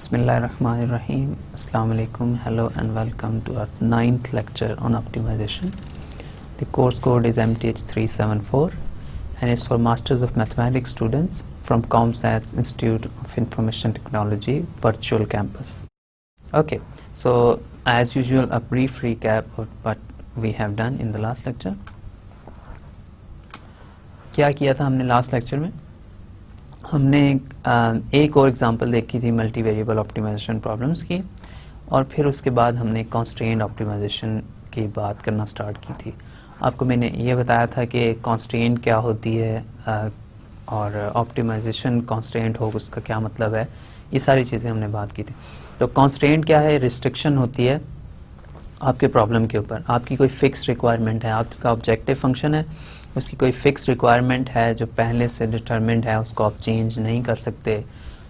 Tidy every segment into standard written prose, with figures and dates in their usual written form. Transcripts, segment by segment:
Bismillahirrahmanirrahim. Assalamu alaikum. Hello and welcome to our 9th lecture on optimization. The course code is MTH374 and it's for Masters of Mathematics students from ComScience Institute of Information Technology Virtual Campus. Okay, so as usual a brief recap of what we have done in the last lecture. क्या किया था हमने last lecture में? हमने एक और example देखी थी मल्टी वेरिएबल ऑप्टिमाइजेशन प्रॉब्लम्स की, और फिर उसके बाद हमने कॉन्स्ट्रेंट ऑप्टिमाइजेशन की बात करना स्टार्ट की थी. आपको मैंने ये बताया था कि कॉन्स्ट्रेंट क्या होती है और ऑप्टिमाइजेशन कॉन्स्ट्रेंट हो उसका क्या मतलब है, ये सारी चीज़ें हमने बात की थी. तो कॉन्स्ट्रेंट क्या है? रिस्ट्रिक्शन होती है आपके प्रॉब्लम के ऊपर. आपकी कोई फिक्स रिक्वायरमेंट है, आपका ऑब्जेक्टिव फंक्शन है, उसकी कोई फिक्स रिक्वायरमेंट है जो पहले से डिटरमिन्ड है, उसको आप चेंज नहीं कर सकते,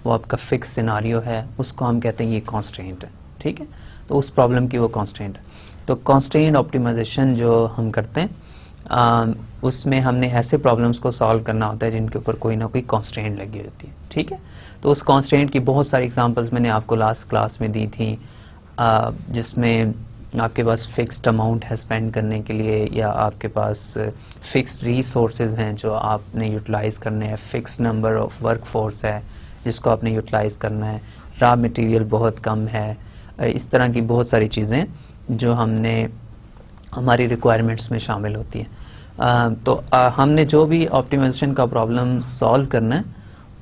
वो आपका फिक्स सिनारियो है, उसको हम कहते हैं ये कॉन्स्ट्रेंट है. ठीक है, तो उस प्रॉब्लम की वो कॉन्स्ट्रेंट है. तो कॉन्स्ट्रेंट ऑप्टिमाइजेशन जो हम करते हैं उसमें हमने ऐसे प्रॉब्लम्स को सॉल्व करना होता है जिनके ऊपर कोई ना कोई कॉन्स्ट्रेंट लगी होती है. ठीक है, तो उस कॉन्स्ट्रेंट की बहुत सारी एग्जांपल्स मैंने आपको लास्ट क्लास में दी थी, जिसमें आपके पास फिक्स्ड अमाउंट है स्पेंड करने के लिए, या आपके पास फिक्स्ड रिसोर्सेज हैं जो आपने यूटिलाइज़ करने हैं, fix number of work force है जिसको आपने यूटिलाइज़ करना है, रॉ मटेरियल बहुत कम है, इस तरह की बहुत सारी चीज़ें जो हमारी रिक्वायरमेंट्स में शामिल होती हैं. तो हमने जो भी ऑप्टिमाइजेशन का प्रॉब्लम सॉल्व करना है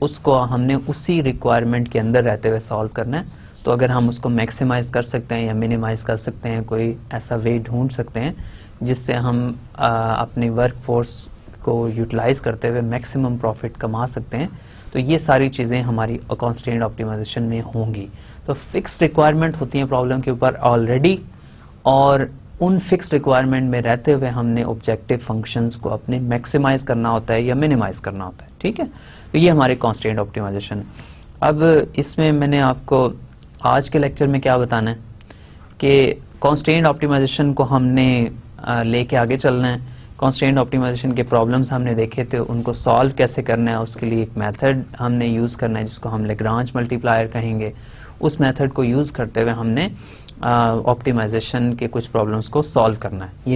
उसको हमने उसी रिक्वायरमेंट के अंदर रहते हुए सॉल्व करना है. तो अगर हम उसको मैक्सिमाइज़ कर सकते हैं या मिनिमाइज़ कर सकते हैं, कोई ऐसा वे ढूंढ सकते हैं जिससे हम अपनी वर्क फोर्स को यूटिलाइज़ करते हुए मैक्सिमम प्रॉफिट कमा सकते हैं, तो ये सारी चीज़ें हमारी कॉन्स्ट्रेंट ऑप्टिमाइजेशन में होंगी. तो फिक्स रिक्वायरमेंट होती हैं प्रॉब्लम के ऊपर ऑलरेडी, और उन फिक्स रिक्वायरमेंट में रहते हुए हमने ऑब्जेक्टिव फंक्शंस को अपने मैक्सिमाइज़ करना होता है या मिनिमाइज़ करना होता है. ठीक है, तो ये हमारे कॉन्स्ट्रेंट ऑप्टिमाइजेशन. अब इसमें मैंने आपको आज के लेक्चर में क्या बताना है कि कॉन्स्ट्रेंट ऑप्टिमाइजेशन को हमने लेके आगे चलना है. कॉन्स्ट्रेंट ऑप्टिमाइजेशन के प्रॉब्लम्स हमने देखे थे, उनको सॉल्व कैसे करना है उसके लिए एक मेथड हमने यूज़ करना है जिसको हम लैग्रांज मल्टीप्लायर कहेंगे. उस मेथड को यूज़ करते हुए हमने ऑप्टिमाइजेशन के कुछ प्रॉब्लम्स को सॉल्व करना है. ये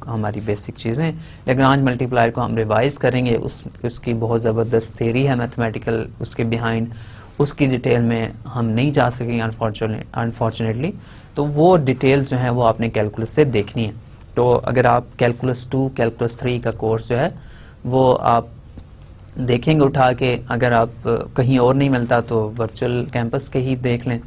हमारी बेसिक चीज़ें. लैग्रांज मल्टीप्लायर को हम रिवाइज करेंगे, उसकी बहुत ज़बरदस्त थ्योरी है मैथमेटिकल उसके बिहाइंड, उसकी डिटेल में हम नहीं जा सकेंगे अनफॉर्चुनेटली. तो वो डिटेल जो है वो आपने कैलकुलस से देखनी है. तो अगर आप कैलकुलस 2 कैलकुलस 3 का कोर्स जो है वो आप देखेंगे उठा के, अगर आप कहीं और नहीं मिलता तो वर्चुअल कैंपस के ही देख लें,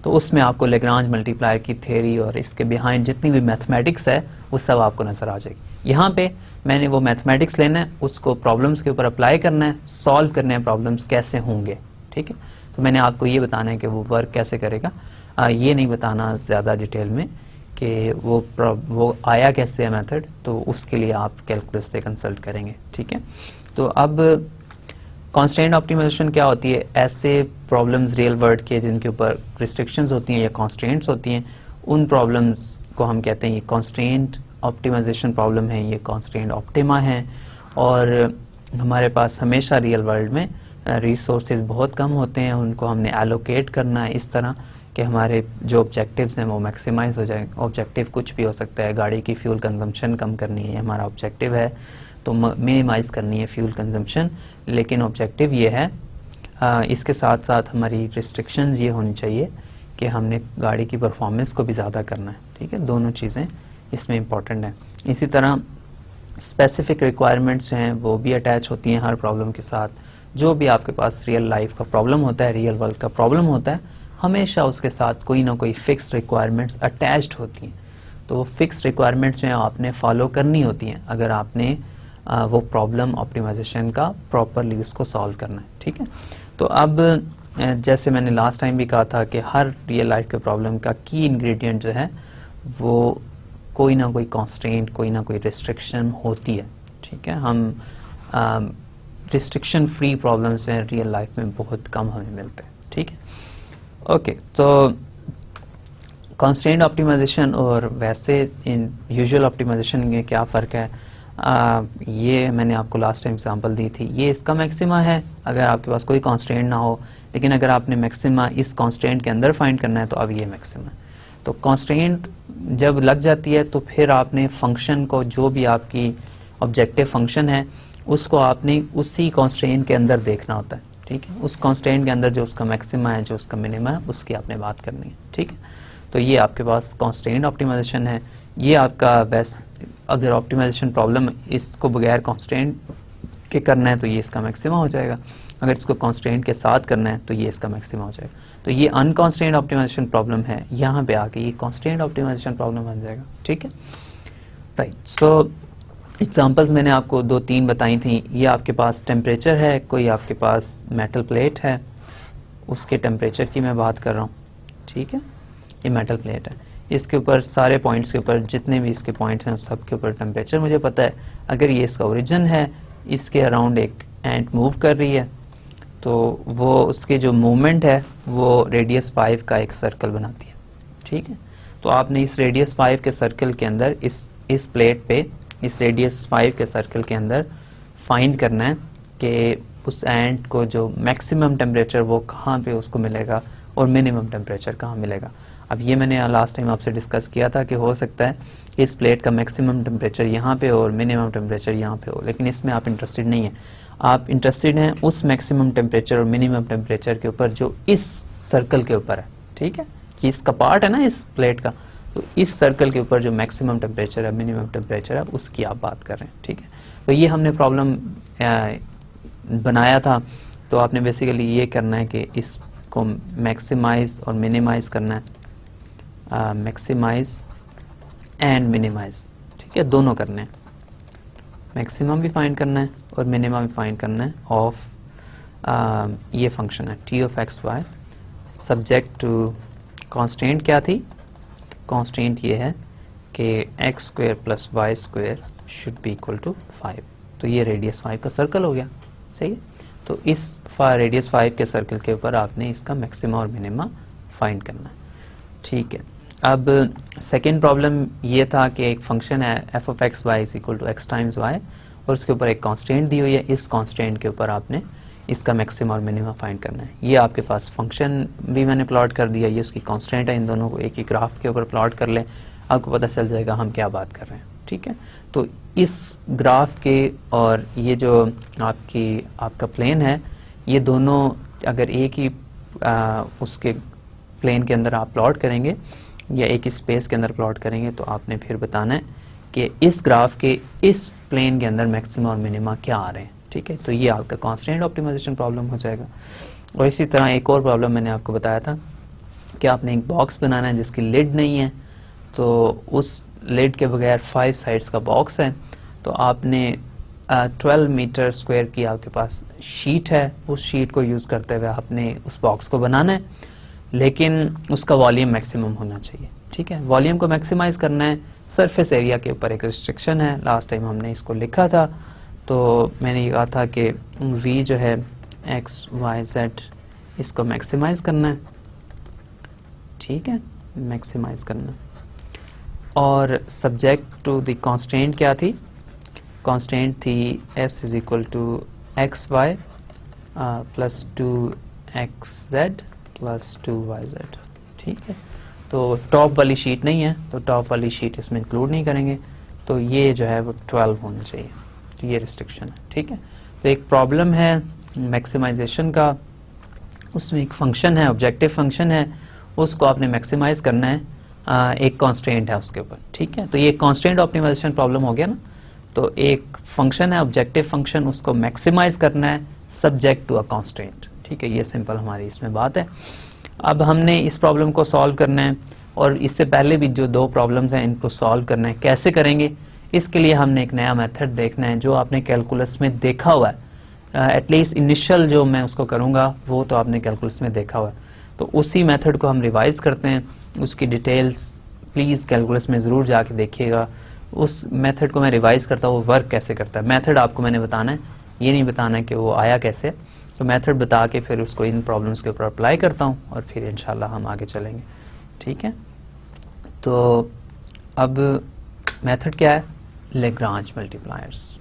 तो उसमें आपको लैग्रांज मल्टीप्लायर की थ्योरी और इसके बिहाइंड जितनी भी मैथमेटिक्स है वो सब आपको नज़र आ जाएगी. यहाँ पे मैंने वो मैथमेटिक्स लेना है, उसको प्रॉब्लम्स के ऊपर अप्लाई करना है, सॉल्व करने हैं प्रॉब्लम्स कैसे होंगे. ठीक है, तो मैंने आपको ये बताना है कि वो वर्क कैसे करेगा, ये नहीं बताना ज़्यादा डिटेल में कि वो आया कैसे है मेथड, तो उसके लिए आप कैलकुलस से कंसल्ट करेंगे. ठीक है, तो अब कॉन्स्ट्रेंट ऑप्टिमाइजेशन क्या होती है? ऐसे प्रॉब्लम्स रियल वर्ल्ड के जिनके ऊपर रिस्ट्रिक्शंस होती हैं या कॉन्स्ट्रेंट्स होती हैं, उन प्रॉब्लम्स को हम कहते हैं ये कॉन्स्ट्रेंट ऑप्टिमाइजेशन प्रॉब्लम है, ये कॉन्स्ट्रेंट ऑप्टिमा है. और हमारे पास हमेशा रियल वर्ल्ड में रिसोर्सेज बहुत कम होते हैं, उनको हमने एलोकेट करना है इस तरह कि हमारे जो ऑब्जेक्टिव्स हैं वो मैक्सिमाइज हो जाए. ऑब्जेक्टिव कुछ भी हो सकता है, गाड़ी की फ्यूल कंजम्पशन कम करनी है हमारा ऑब्जेक्टिव है, तो मिनिमाइज करनी है फ्यूल कंजम्पशन, लेकिन ऑब्जेक्टिव ये है. इसके साथ साथ हमारी रिस्ट्रिक्शंस ये होनी चाहिए कि हमने गाड़ी की परफॉर्मेंस को भी ज़्यादा करना है. ठीक है, दोनों चीज़ें इसमें इंपॉर्टेंट हैं. इसी तरह स्पेसिफिक रिक्वायरमेंट्स हैं वो भी अटैच होती हैं हर प्रॉब्लम के साथ. जो भी आपके पास रियल लाइफ का प्रॉब्लम होता है, रियल वर्ल्ड का प्रॉब्लम होता है, हमेशा उसके साथ कोई ना कोई फिक्स रिक्वायरमेंट्स अटैच्ड होती हैं. तो वो फिक्स रिक्वायरमेंट्स जो हैं आपने फॉलो करनी होती हैं अगर आपने वो प्रॉब्लम ऑप्टिमाइजेशन का प्रॉपरली उसको सॉल्व करना है. ठीक है, तो अब जैसे मैंने लास्ट टाइम भी कहा था कि हर रियल लाइफ के प्रॉब्लम का की इंग्रेडिएंट जो है वो कोई ना कोई कॉन्स्ट्रेंट, कोई ना कोई रिस्ट्रिक्शन होती है. ठीक है, हम रिस्ट्रिक्शन फ्री प्रॉब्लम्स हैं रियल लाइफ में बहुत कम हमें मिलते हैं. ठीक है, ओके. तो कॉन्स्ट्रेंट ऑप्टिमाइजेशन और वैसे इन यूजुअल ऑप्टिमाइजेशन में क्या फ़र्क है? ये मैंने आपको लास्ट टाइम एग्जांपल दी थी, ये इसका मैक्सिमा है अगर आपके पास कोई कांस्टेंट ना हो, लेकिन अगर आपने मैक्सिमा इस कांस्टेंट के अंदर फाइंड करना है तो अब ये मैक्सिमा है। तो कांस्टेंट जब लग जाती है तो फिर आपने फंक्शन को, जो भी आपकी ऑब्जेक्टिव फंक्शन है, उसको आपने उसी कांस्टेंट के अंदर देखना होता है, ठीक है। उस कांस्टेंट के अंदर जो उसका मैक्सिमा है, जो उसका मिनिमा है, उसकी आपने बात करनी है, ठीक है। तो ये आपके पास कांस्टेंट ऑप्टिमाइजेशन है। ये आपका बेस्ट, अगर ऑप्टिमाइजेशन प्रॉब्लम इसको बगैर कांस्टेंट के करना है तो ये इसका मैक्सिमा हो जाएगा, अगर इसको कांस्टेंट के साथ करना है तो ये इसका मैक्सिमा हो जाएगा। तो ये अनकॉन्स्टेंट ऑप्टिमाइजेशन प्रॉब्लम है, यहाँ पे आके ये कांस्टेंट ऑप्टिमाइजेशन प्रॉब्लम बन जाएगा, ठीक है। राइट, सो एग्जांपल्स मैंने आपको 2-3 बताई थी। ये आपके पास टेम्परेचर है, कोई आपके पास मेटल प्लेट है, उसके टेम्परेचर की मैं बात कर रहा हूँ, ठीक है। ये मेटल प्लेट है, इसके ऊपर सारे पॉइंट्स के ऊपर, जितने भी इसके पॉइंट्स हैं सब के ऊपर टेम्परेचर मुझे पता है। अगर ये इसका ओरिजिन है, इसके अराउंड एक एंट मूव कर रही है, तो वो उसके जो मूवमेंट है वो रेडियस 5 का एक सर्कल बनाती है, ठीक है। तो आपने इस रेडियस 5 के सर्कल के अंदर, इस प्लेट पे, इस रेडियस 5 के सर्कल के अंदर फाइंड करना है कि उस एंट को जो मैक्सिमम टेम्परेचर वो कहाँ पे उसको मिलेगा और मिनिमम टेम्परेचर कहाँ मिलेगा। अब ये मैंने लास्ट टाइम आपसे डिस्कस किया था कि हो सकता है इस प्लेट का मैक्सिमम टेम्परेचर यहाँ पे हो और मिनिमम टेम्परेचर यहाँ पे हो, लेकिन इसमें आप इंटरेस्टेड नहीं हैं। आप इंटरेस्टेड हैं उस मैक्सिमम टेम्परेचर और मिनिमम टेम्परेचर के ऊपर जो इस सर्कल के ऊपर है, ठीक है, कि इसका पार्ट है ना इस प्लेट का, तो इस सर्कल के ऊपर जो मैक्सिमम टेम्परेचर है, मिनिमम टेम्परेचर है, उसकी आप बात कर रहे हैं, ठीक है। तो ये हमने प्रॉब्लम बनाया था। तो आपने बेसिकली ये करना है कि इसको मैक्सिमाइज और मिनिमाइज करना है, मैक्सिमाइज एंड मिनिमाइज, ठीक है, दोनों करने हैं। मैक्सिमम भी फाइंड करना है और मिनिमम भी फाइंड करना है ऑफ ये फंक्शन है t of x y, subject to constant क्या थी, कांस्टेंट ये है कि x square plus y square should be equal to 5। तो ये रेडियस 5 का सर्कल हो गया, सही है। तो इस रेडियस 5 के सर्कल के ऊपर आपने इसका मैक्सिमा और मिनिमा फाइंड करना है, ठीक है। अब सेकेंड प्रॉब्लम ये था कि एक फंक्शन है f of x y is equal to x times y, और उसके ऊपर एक कांस्टेंट दी हुई है। इस कांस्टेंट के ऊपर आपने इसका मैक्सिमा और मिनिमा फाइंड करना है। ये आपके पास फंक्शन भी मैंने प्लॉट कर दिया, ये उसकी कांस्टेंट है। इन दोनों को एक ही ग्राफ के ऊपर प्लॉट कर लें, आपको पता चल जाएगा हम क्या बात कर रहे हैं, ठीक है। तो इस ग्राफ के और ये जो आपका प्लेन है, ये दोनों अगर एक ही उसके प्लेन के अंदर आप प्लॉट करेंगे या एक ही स्पेस के अंदर प्लॉट करेंगे, तो आपने फिर बताना है कि इस ग्राफ के इस प्लेन के अंदर मैक्सिमा और मिनिमा क्या आ रहे हैं, ठीक है। तो ये आपका कांस्टेंट ऑप्टिमाइजेशन प्रॉब्लम हो जाएगा। और इसी तरह एक और प्रॉब्लम मैंने आपको बताया था कि आपने एक बॉक्स बनाना है जिसकी लिड नहीं है, तो उस लिड के बगैर 5 साइड्स का बॉक्स है। तो आपने 12 मीटर स्क्वायर की आपके पास शीट है, उस शीट को यूज़ करते हुए आपने उस बॉक्स को बनाना है, लेकिन उसका वॉल्यूम मैक्सिमम होना चाहिए, ठीक है। वॉल्यूम को मैक्सिमाइज करना है, सरफेस एरिया के ऊपर एक रिस्ट्रिक्शन है। लास्ट टाइम हमने इसको लिखा था, तो मैंने ये कहा था कि v जो है x y z, इसको मैक्सिमाइज करना है, ठीक है, मैक्सिमाइज करना। और सब्जेक्ट टू द कांस्टेंट क्या थी, कांस्टेंट थी s is equal to x y plus 2xz plus 2yz, ठीक है। तो टॉप वाली शीट नहीं है, तो टॉप वाली शीट इसमें इंक्लूड नहीं करेंगे, तो ये जो है वो 12 होना चाहिए, तो ये रिस्ट्रिक्शन है, ठीक है। तो एक प्रॉब्लम है मैक्सिमाइजेशन का, उसमें एक फंक्शन है, ऑब्जेक्टिव फंक्शन है, उसको आपने मैक्सिमाइज करना है, एक कांस्टेंट है उसके ऊपर, ठीक है। तो ये कांस्टेंट ऑप्टिमाइजेशन प्रॉब्लम हो गया ना। तो एक फंक्शन है ऑब्जेक्टिव फंक्शन, उसको मैक्सिमाइज करना है सब्जेक्ट टू अ कांस्टेंट, ठीक है। ये सिंपल हमारी इसमें बात है। अब हमने इस प्रॉब्लम को सॉल्व करना है, और इससे पहले भी जो 2 प्रॉब्लम्स हैं इनको सॉल्व करना है। कैसे करेंगे, इसके लिए हमने एक नया मेथड देखना है जो आपने कैलकुलस में देखा हुआ है। एटलीस्ट इनिशियल जो मैं उसको करूँगा वो तो आपने कैलकुलस में देखा हुआ है, तो उसी मेथड को हम रिवाइज करते हैं। उसकी डिटेल्स प्लीज़ कैलकुलस में ज़रूर जाके देखिएगा। उस मेथड को मैं रिवाइज करता हूँ, वो वर्क कैसे करता है। मेथड आपको मैंने बताना है, ये नहीं बताना है कि वो आया कैसे। तो मेथड बता के फिर उसको इन प्रॉब्लम्स के ऊपर अप्लाई करता हूँ, और फिर इंशाल्लाह हम आगे चलेंगे, ठीक है। तो अब मेथड क्या है, लेग्रांज मल्टीप्लायर्स।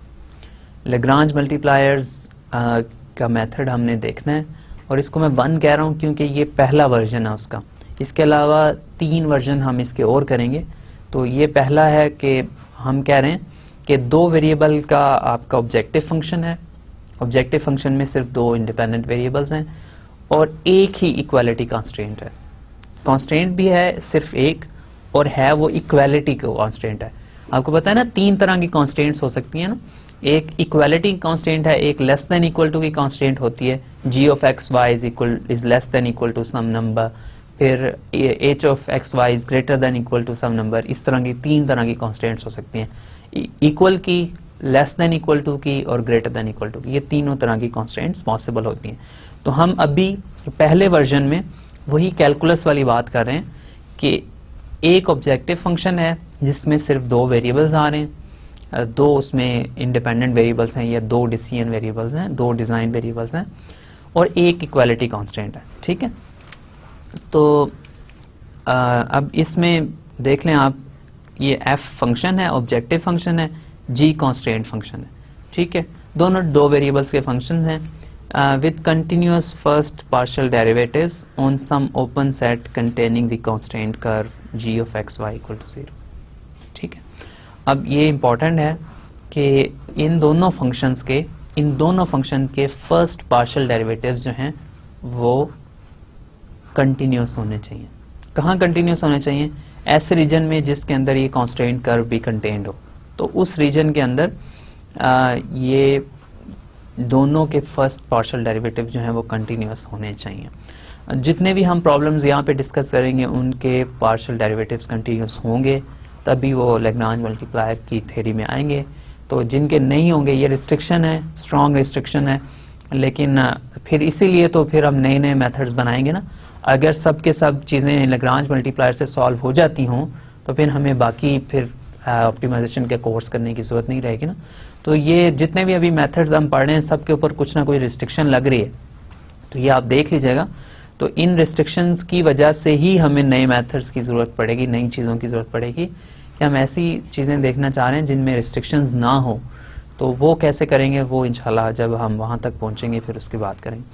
लेग्रांज मल्टीप्लायर्स का मेथड हमने देखना है, और इसको मैं 1 कह रहा हूँ क्योंकि ये पहला वर्जन है उसका। इसके अलावा 3 वर्जन हम इसके और करेंगे। तो ये पहला है कि हम कह रहे हैं कि 2 वेरिएबल का आपका ऑब्जेक्टिव फंक्शन है। ऑब्जेक्टिव फंक्शन में सिर्फ 2 इंडिपेंडेंट वेरिएबल्स हैं और एक ही इक्वालिटी कॉन्स्टेंट है। कॉन्स्टेंट भी है सिर्फ एक, और है वो इक्वालिटी का कॉन्स्टेंट है। आपको पता है ना 3 तरह की कॉन्स्टेंट्स हो सकती हैं ना। एक इक्वालिटी कॉन्स्टेंट है, एक लेस देन इक्वल टू की कॉन्स्टेंट होती है, g of x y is less than equal to some number, फिर h of x y is greater than equal to some number. इस तरह की 3 तरह की कॉन्स्टेंट्स हो सकती हैं, इक्वल की, लेस देन इक्वल टू की और ग्रेटर देन इक्वल टू की। ये तीनों तरह की कॉन्स्टेंट्स पॉसिबल होती हैं। तो हम अभी पहले वर्जन में वही कैलकुलस वाली बात कर रहे हैं कि एक ऑब्जेक्टिव फंक्शन है जिसमें सिर्फ 2 वेरिएबल्स आ रहे हैं, 2 उसमें इंडिपेंडेंट वेरिएबल्स हैं या 2 डिसीजन वेरिएबल्स हैं, 2 डिजाइन वेरिएबल्स हैं, और एक इक्वालिटी कांस्टेंट है। ठीक है, तो अब इसमें देख लें आप, ये f फंक्शन है, ऑब्जेक्टिव फंक्शन है, g कांस्टेंट फंक्शन है। ठीक है, दोनों 2 वेरिएबल्स के फंक्शंस हैं with continuous first partial derivatives on some open set containing the constraint curve g of x y equal to 0। ठीक है, अब ये इम्पोर्टेंट है कि इन दोनों फंक्शन के फर्स्ट पार्शियल डेरिवेटिव्स जो हैं वो कंटिन्यूस होने चाहिए। कहाँ कंटिन्यूस होने चाहिए? ऐसे रीजन में जिसके अंदर ये कांस्टेंट कर्व भी कंटेन्ड हो, तो उस रीजन के अंदर ये दोनों के फर्स्ट पार्शियल डेरिवेटिव जो हैं वो कंटिन्यूस होने चाहिए। जितने भी हम प्रॉब्लम्स यहाँ पे डिस्कस करेंगे उनके पार्शियल डेरिवेटिव्स कंटिन्यूस होंगे, तभी वो लेग्रांज मल्टीप्लायर की थ्योरी में आएंगे। तो जिनके नहीं होंगे, ये रिस्ट्रिक्शन है, स्ट्रॉन्ग रिस्ट्रिक्शन है, लेकिन फिर इसीलिए तो फिर हम नए नए मेथड्स बनाएंगे ना। अगर सब के सब चीज़ें लेग्रांज मल्टीप्लायर से सॉल्व हो जाती हों तो फिर हमें बाकी फिर ऑप्टिमाइजेशन के कोर्स करने की जरूरत नहीं रहेगी ना। तो ये जितने भी अभी मेथड्स हम पढ़ रहे हैं सब के ऊपर कुछ ना कोई रिस्ट्रिक्शन लग रही है, तो ये आप देख लीजिएगा। तो इन रिस्ट्रिक्शंस की वजह से ही हमें नए मेथड्स की ज़रूरत पड़ेगी, नई चीज़ों की ज़रूरत पड़ेगी कि हम ऐसी चीज़ें देखना चाह रहे हैं जिनमें रिस्ट्रिक्शंस ना हो। तो वो कैसे करेंगे, वो इंशाल्लाह जब हम वहाँ तक पहुँचेंगे फिर उसकी बात करेंगे।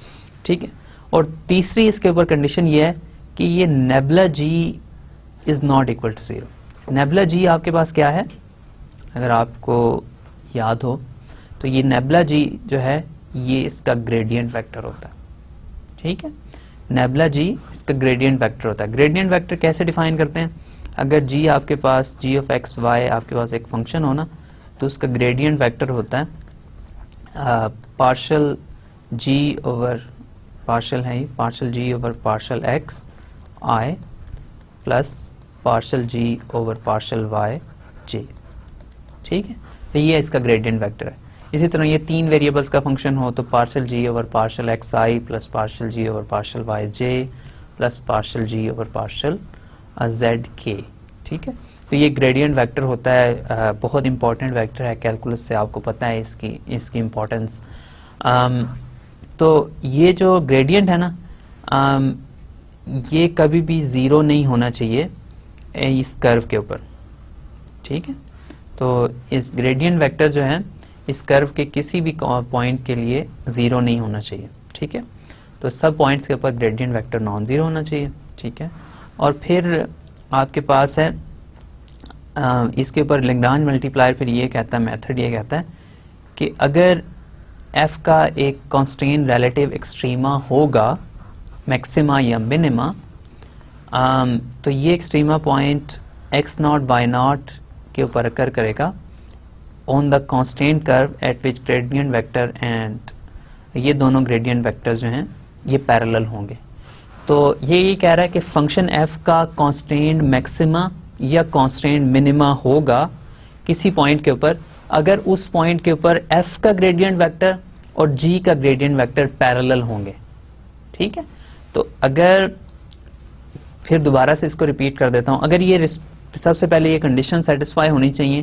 ठीक है, और तीसरी इसके ऊपर कंडीशन ये है कि ये nabla G is not equal to 0। Nabla G आपके पास क्या है, अगर आपको याद हो तो ये नेबुला जी जो है ये इसका ग्रेडियंट वेक्टर होता है। ठीक है, नेबुला जी इसका ग्रेडियंट वेक्टर होता है। ग्रेडियंट वेक्टर कैसे डिफाइन करते हैं? अगर जी आपके पास g ऑफ एक्स वाई आपके पास एक फंक्शन हो ना, तो उसका ग्रेडियंट वेक्टर होता है पार्शल g ओवर पार्शल है, partial g over partial x i plus partial g over partial y j। ठीक है, तो ये इसका ग्रेडियंट वेक्टर है। इसी तरह ये 3 वेरिएबल्स का फंक्शन हो तो partial g over partial X I plus partial g over partial y j plus partial g over partial z k। ठीक है, तो ये ग्रेडियंट वेक्टर होता है, बहुत इंपॉर्टेंट वेक्टर है कैलकुलस से, आपको पता है इसकी इम्पोर्टेंस। तो ये जो ग्रेडियंट है ना, ये कभी भी 0 नहीं होना चाहिए इस कर्व के ऊपर। ठीक है, तो इस ग्रेडियंट वेक्टर जो है इस कर्व के किसी भी पॉइंट के लिए 0 नहीं होना चाहिए। ठीक है, तो सब पॉइंट्स के ऊपर ग्रेडियंट वेक्टर नॉन ज़ीरो होना चाहिए। ठीक है, और फिर आपके पास है इसके ऊपर लेग्रांज मल्टीप्लायर फिर ये कहता है, मेथड ये कहता है कि अगर f का एक कांस्टेंट रिलेटिव एक्सट्रीमा होगा, मैक्सिमा या मिनिमा, तो ये extrema point x not y not के ऊपर अकर करेगा on the constant curve at which gradient vector and ये दोनों ग्रेडियंट वेक्टर्स जो हैं ये पैरेलल होंगे। तो ये कह रहा है कि फंक्शन f का कांस्टेंट मैक्सिमा या कांस्टेंट मिनिमा होगा किसी पॉइंट के ऊपर, अगर उस पॉइंट के ऊपर f का ग्रेडियंट वेक्टर और g का ग्रेडियंट वेक्टर पैरेलल होंगे। ठीक है, तो अगर फिर दोबारा से इसको रिपीट कर देता हूं, अगर ये सबसे पहले ये कंडीशन सेटिस्फाई होनी चाहिए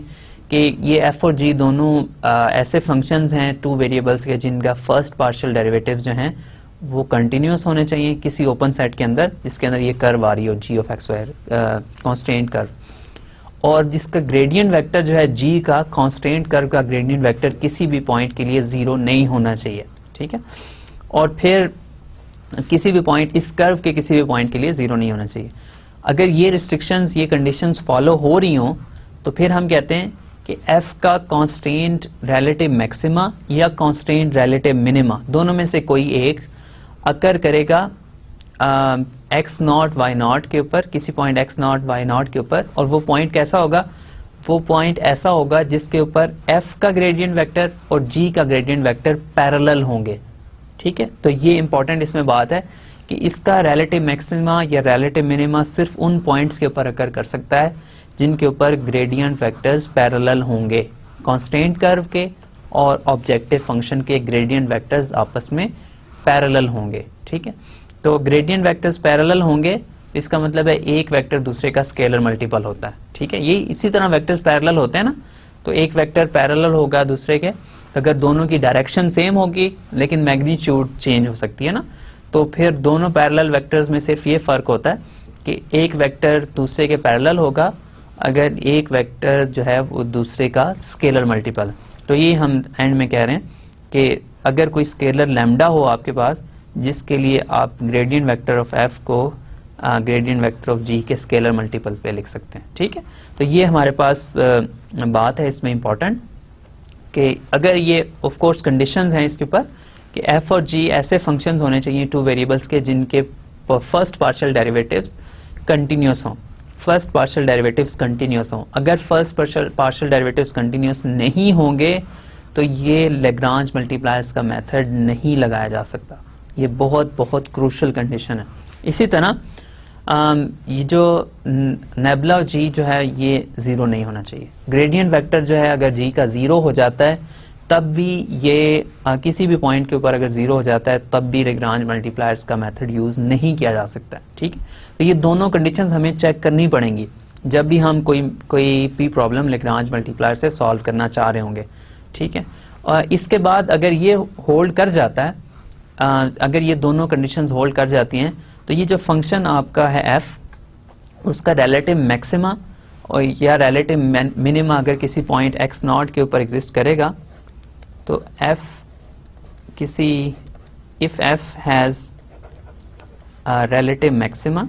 कि ये f और g दोनों ऐसे फंक्शंस हैं 2 वेरिएबल्स के जिनका फर्स्ट पार्शियल डेरिवेटिव्स जो हैं वो कंटिन्यूस होने चाहिए किसी ओपन सेट के अंदर जिसके अंदर ये कर्व आ रही हो g of x y constant curve. और जिसका ग्रेडियंट वेक्टर जो है g का कांस्टेंट कर्व का ग्रेडियंट वेक्टर किसी भी पॉइंट के लिए 0 नहीं होना चाहिए, ठीक है। और फिर किसी भी पॉइंट, इस कर्व के किसी भी पॉइंट के लिए 0 नहीं होना चाहिए। अगर ये रिस्ट्रिक्शंस, ये कंडीशंस फॉलो हो रही हों तो फिर हम कहते हैं कि f का कांस्टेंट रिलेटिव मैक्सिमा या कांस्टेंट रिलेटिव मिनिमा, दोनों में से कोई एक अकर करेगा x नॉट y नॉट के ऊपर, किसी point x not y not के ऊपर। और वो पॉइंट कैसा होगा? वो पॉइंट ऐसा होगा जिसके ऊपर f का ग्रेडियंट वेक्टर और g का ग्रेडियंट वेक्टर पैरेलल होंगे, ठीक है। तो ये इंपॉर्टेंट इसमें बात है कि इसका रिलेटिव मैक्सिमा या रिलेटिव मिनिमा सिर्फ उन पॉइंट्स के ऊपर अकर कर सकता है जिनके ऊपर ग्रेडियंट वेक्टर्स पैरेलल होंगे, कांस्टेंट कर्व के और ऑब्जेक्टिव फंक्शन के ग्रेडियंट वेक्टर्स आपस में पैरेलल होंगे, ठीक है। तो ग्रेडियंट वेक्टर्स पैरेलल होंगे, इसका मतलब है एक वेक्टर दूसरे का स्केलर मल्टीपल होता है, ठीक है। ये इसी तरह वेक्टर्स पैरेलल होते हैं ना, तो एक वेक्टर पैरेलल होगा दूसरे के अगर दोनों की डायरेक्शन सेम होगी लेकिन मैग्नीट्यूड चेंज हो सकती है ना, तो फिर दोनों पैरेलल वेक्टर्स में सिर्फ ये फर्क होता है कि एक वेक्टर दूसरे के पैरेलल होगा अगर एक वेक्टर जो है वो दूसरे का स्केलर मल्टीपल। तो ये हम एंड में कह रहे हैं कि अगर कोई स्केलर लैम्डा हो आपके पास जिसके लिए आप ग्रेडियंट वेक्टर ऑफ f को ग्रेडियंट वेक्टर ऑफ g के स्केलर मल्टीपल पे लिख सकते हैं, ठीक है। तो ये हमारे पास बात है इसमें इंपॉर्टेंट कि अगर ये ऑफ कोर्स कंडीशंस हैं इसके ऊपर कि f और g ऐसे फंक्शंस होने चाहिए टू वेरिएबल्स के जिनके फर्स्ट पार्शियल डेरिवेटिव्स कंटिन्यूस हों, फर्स्ट पार्शियल डेरिवेटिव्स कंटिन्यूस हों। अगर फर्स्ट पार्शियल डेरिवेटिव्स कंटिन्यूस नहीं होंगे तो ये लैग्रांज मल्टीप्लायर्स का मेथड नहीं लगाया जा सकता। ये बहुत बहुत क्रूशियल कंडीशन है। इसी तरह ये जो नेबुला g जो है ये 0 नहीं होना चाहिए। ग्रेडियंट वेक्टर जो है अगर g का 0 हो जाता है तब भी ये किसी भी पॉइंट के ऊपर अगर 0 हो जाता है तब भी लैग्रांज मल्टीप्लायर्स का मेथड यूज नहीं किया जा सकता है, ठीक है। तो ये दोनों कंडीशंस हमें चेक करनी पड़ेंगी जब भी हम कोई भी प्रॉब्लम लैग्रांज मल्टीप्लायर से सॉल्व करना चाह रहे होंगे, ठीक है। और इसके बाद अगर ये होल्ड कर जाता है, अगर ये दोनों कंडीशंस होल्ड कर जाती हैं तो ये जो फंक्शन आपका है f उसका रिलेटिव मैक्सिमा और या रिलेटिव मिनिमा अगर किसी पॉइंट x नॉट के ऊपर एग्जिस्ट करेगा तो f किसी if f has a relative maxima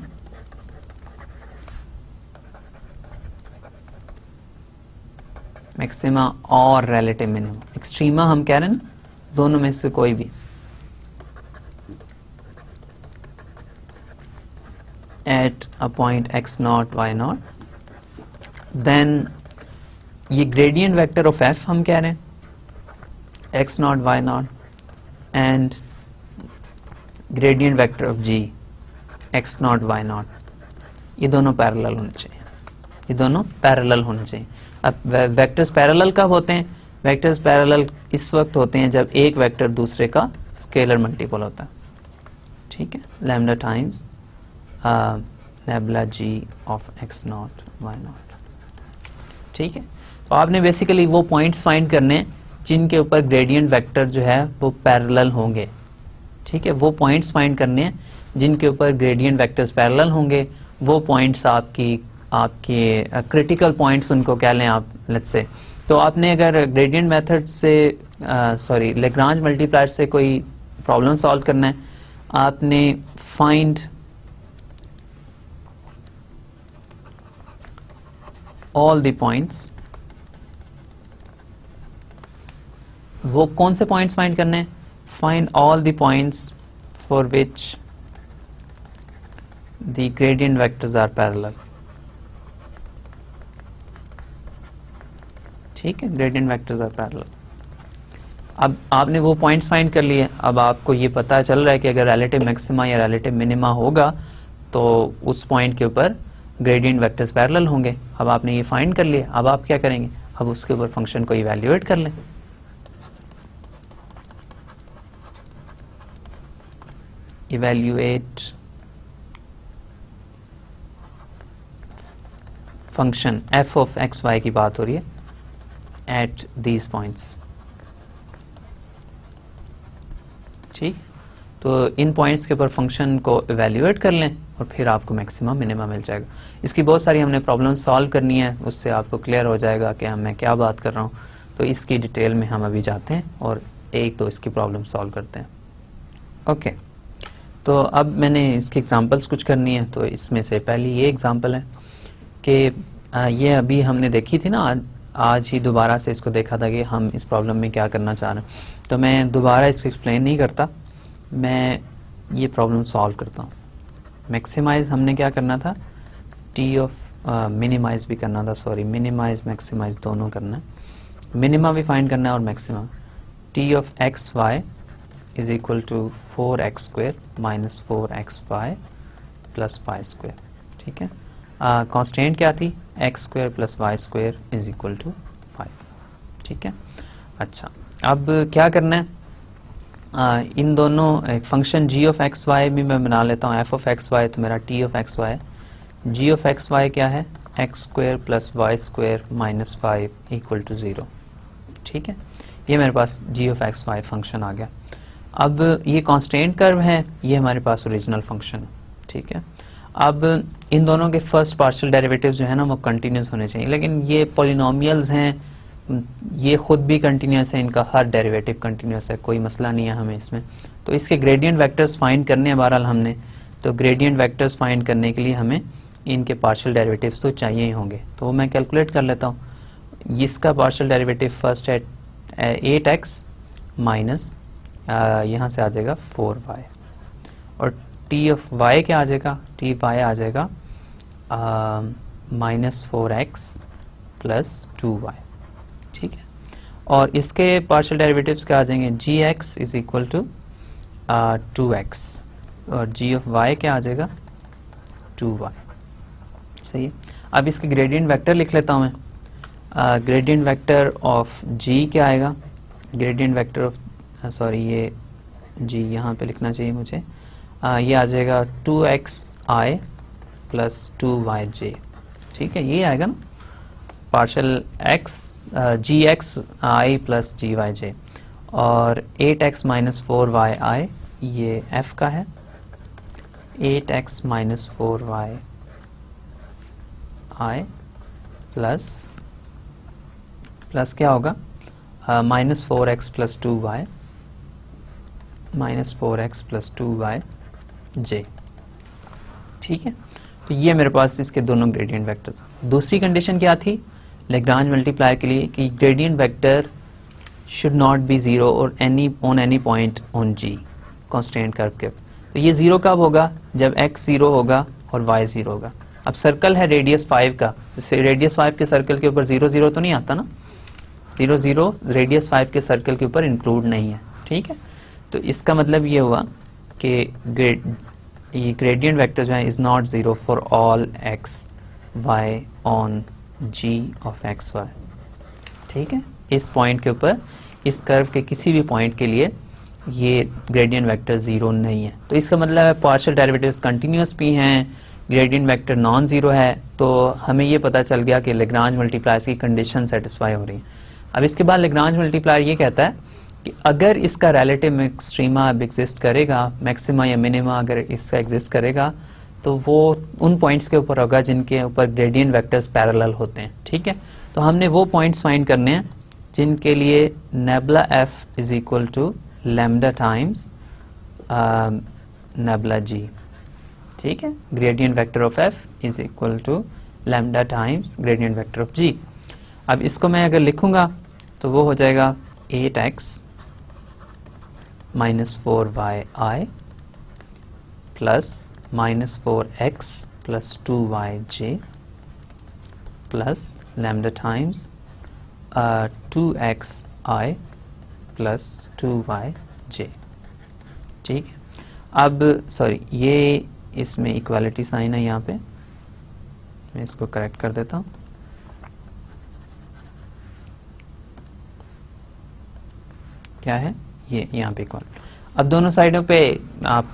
और रिलेटिव मिनिमा, एक्सट्रीमा हम कह रहे हैं ना, दोनों में से कोई भी, at a point x naught y naught, then ये ग्रेडियंट वेक्टर ऑफ f हम कह रहे हैं x naught y naught and gradient vector of g x naught y naught, ये दोनों पैरेलल होने चाहिए, ये दोनों पैरेलल होने चाहिए। अब वेक्टर्स पैरेलल कब होते हैं? वेक्टर्स पैरेलल इस वक्त होते हैं जब एक वेक्टर दूसरे का स्केलर मल्टीपल होता है, ठीक है। Lambda times nebula g of x not y not, ठीक है। तो आपने बेसिकली वो पॉइंट्स फाइंड करने जिनके ऊपर ग्रेडियंट वेक्टर जो है वो पैरेलल होंगे, ठीक है। वो पॉइंट्स फाइंड करने हैं जिनके ऊपर ग्रेडियंट वेक्टर्स पैरेलल होंगे। वो पॉइंट्स आपके क्रिटिकल पॉइंट्स उनको कह लें आप, लेट्स से। तो आपने अगर ग्रेडियंट मेथड से लैग्रांज मल्टीप्लायर से कोई प्रॉब्लम सॉल्व करना है, आपने फाइंड ऑल द पॉइंट्स। वो कौन से पॉइंट्स फाइंड करने हैं? Find all the points for which the gradient vectors are parallel, ठीक है। Gradient vectors are parallel. अब आपने वो पॉइंट्स फाइंड कर लिए, अब आपको ये पता चल रहा है कि अगर रिलेटिव मैक्सिमा या रिलेटिव मिनिमा होगा तो उस पॉइंट के ऊपर ग्रेडियंट वेक्टर्स पैरेलल होंगे। अब आपने ये फाइंड कर लिया, अब आप क्या करेंगे? अब उसके ऊपर फंक्शन को इवैल्यूएट कर लें। Evaluate function f of x y की बात हो रही है एट दीज पॉइंट्स, ठीक। तो इन पॉइंट्स के ऊपर फंक्शन को एवेल्यूएट कर लें और फिर आपको मैक्सिमा मिनिमा मिल जाएगा। इसकी बहुत सारी हमने प्रॉब्लम सॉल्व करनी है, उससे आपको क्लियर हो जाएगा कि मैं क्या बात कर रहा हूँ। तो इसकी डिटेल में हम अभी जाते हैं और एक दो इसकी प्रॉब्लम सॉल्व करते हैं। ओके, तो अब मैंने इसकी एग्जांपल्स कुछ करनी है। तो इसमें से पहली ये एग्जांपल है कि ये अभी हमने देखी थी ना, आज ही दोबारा से इसको देखा था कि हम इस प्रॉब्लम में क्या करना चाह रहे हैं। तो मैं दोबारा इसको एक्सप्लेन नहीं करता, मैं ये प्रॉब्लम सॉल्व करता हूँ। मैक्सिमाइज हमने क्या करना था, टी ऑफ मिनिमाइज भी करना था, सॉरी मिनिमाइज मैक्सिमाइज दोनों करना है, मिनिमा भी फाइंड करना है और maxima. T of x y is equal to 4x square minus 4x y plus Y square. ठीक है, कॉन्स्टेंट क्या थी, x square plus Y square is equal to 5। ठीक है, अच्छा अब क्या करना है, इन दोनों function g of x y भी मैं बना लेता हूँ, f ऑफ एक्स वाई तो मेरा t of x Y, g of x Y क्या है, X square plus Y square minus 5 equal to 0। ठीक है, ये मेरे पास g of x Y function आ गया। अब ये कांस्टेंट कर्व है, ये हमारे पास ओरिजिनल फंक्शन है। ठीक है, अब इन दोनों के फर्स्ट पार्शियल डेरिवेटिव्स जो है ना वो कंटिन्यूस होने चाहिए, लेकिन ये पॉलिनोमियल्स हैं, ये खुद भी कंटिन्यूस है, इनका हर डेरिवेटिव कंटिन्यूस है, कोई मसला नहीं है हमें इसमें। तो इसके ग्रेडियंट वेक्टर्स फाइंड करने हैं बहरहाल हमने, तो ग्रेडियंट वेक्टर्स फाइंड करने के लिए हमें इनके पार्शियल डेरिवेटिव्स तो चाहिए ही होंगे। तो मैं कैलकुलेट कर लेता हूँ, इसका पार्शियल डेरिवेटिव फर्स्ट है 8x माइनस यहाँ से आ जाएगा 4y, और टी ऑफ y क्या आ जाएगा, टी वाई आ जाएगा माइनस 4x प्लस 2y। ठीक है, और इसके पार्शियल डेरिवेटिव्स क्या आ जाएंगे, gx is equal to 2x, और g ऑफ y क्या आ जाएगा 2y। सही है, अब इसके ग्रेडियंट वेक्टर लिख लेता हूँ मैं। ग्रेडियंट वेक्टर ऑफ g क्या आएगा, ग्रेडियंट वेक्टर ऑफ सॉरी ये g यहाँ पे लिखना चाहिए मुझे, ये आ जाएगा 2xi प्लस 2yj। ठीक है, ये आएगा ना partial x gxi plus gyj, और 8x माइनस 4yi ये f का है, 8x माइनस 4yi प्लस क्या होगा, minus 4x plus 2y minus 4x plus 2yj। ठीक है, तो ये मेरे पास इसके दोनों ग्रेडियंट वेक्टर्स। दूसरी कंडीशन क्या थी लैग्रांज मल्टीप्लायर के लिए, कि gradient vector should not be zero और any point on g constant curve के। तो ये जीरो कब होगा, जब x जीरो होगा और y जीरो होगा। अब सर्कल है रेडियस 5 का, रेडियस 5 के सर्कल के ऊपर 0 0 तो नहीं आता ना, 0 0 रेडियस 5 के सर्कल के ऊपर इंक्लूड नहीं है। ठीक है, तो इसका मतलब ये हुआ कि ये ग्रेडियंट वेक्टर जो है is not zero for all x y on g of x y. ठीक है, इस पॉइंट के ऊपर, इस कर्व के किसी भी पॉइंट के लिए ये ग्रेडियंट वेक्टर जीरो नहीं है। तो इसका मतलब है पार्शियल डेरिवेटिव्स कंटिन्यूस भी हैं, ग्रेडियंट वेक्टर नॉन जीरो है, तो हमें ये पता चल गया कि लैग्रांज मल्टीप्लायर्स की कंडीशन सेटिस्फाई हो रही है। अब इसके बाद लैग्रांज मल्टीप्लायर ये कहता है कि अगर इसका रिलेटिव एक्सट्रीमा अब एग्जिस्ट करेगा, मैक्सिमा या मिनिमा अगर इसका एग्जिस्ट करेगा, तो वो उन पॉइंट्स के ऊपर होगा जिनके ऊपर ग्रेडियंट वेक्टर्स पैरेलल होते हैं। ठीक है, तो हमने वो पॉइंट्स फाइंड करने हैं जिनके लिए nabla F is equal to lambda times nabla G. ठीक है, gradient vector of F is equal to lambda times gradient vector of G. अब इसको मैं अगर लिखूंगा तो वो हो जाएगा 8x minus 4yi plus minus 4x plus 2yj plus lambda times 2xi plus 2yj। ठीक है, अब सॉरी ये इसमें इक्वालिटी साइन है, यहाँ पे मैं इसको करेक्ट कर देता हूँ। क्या है ये यहाँ पे इक्वल। अब दोनों साइडों पे आप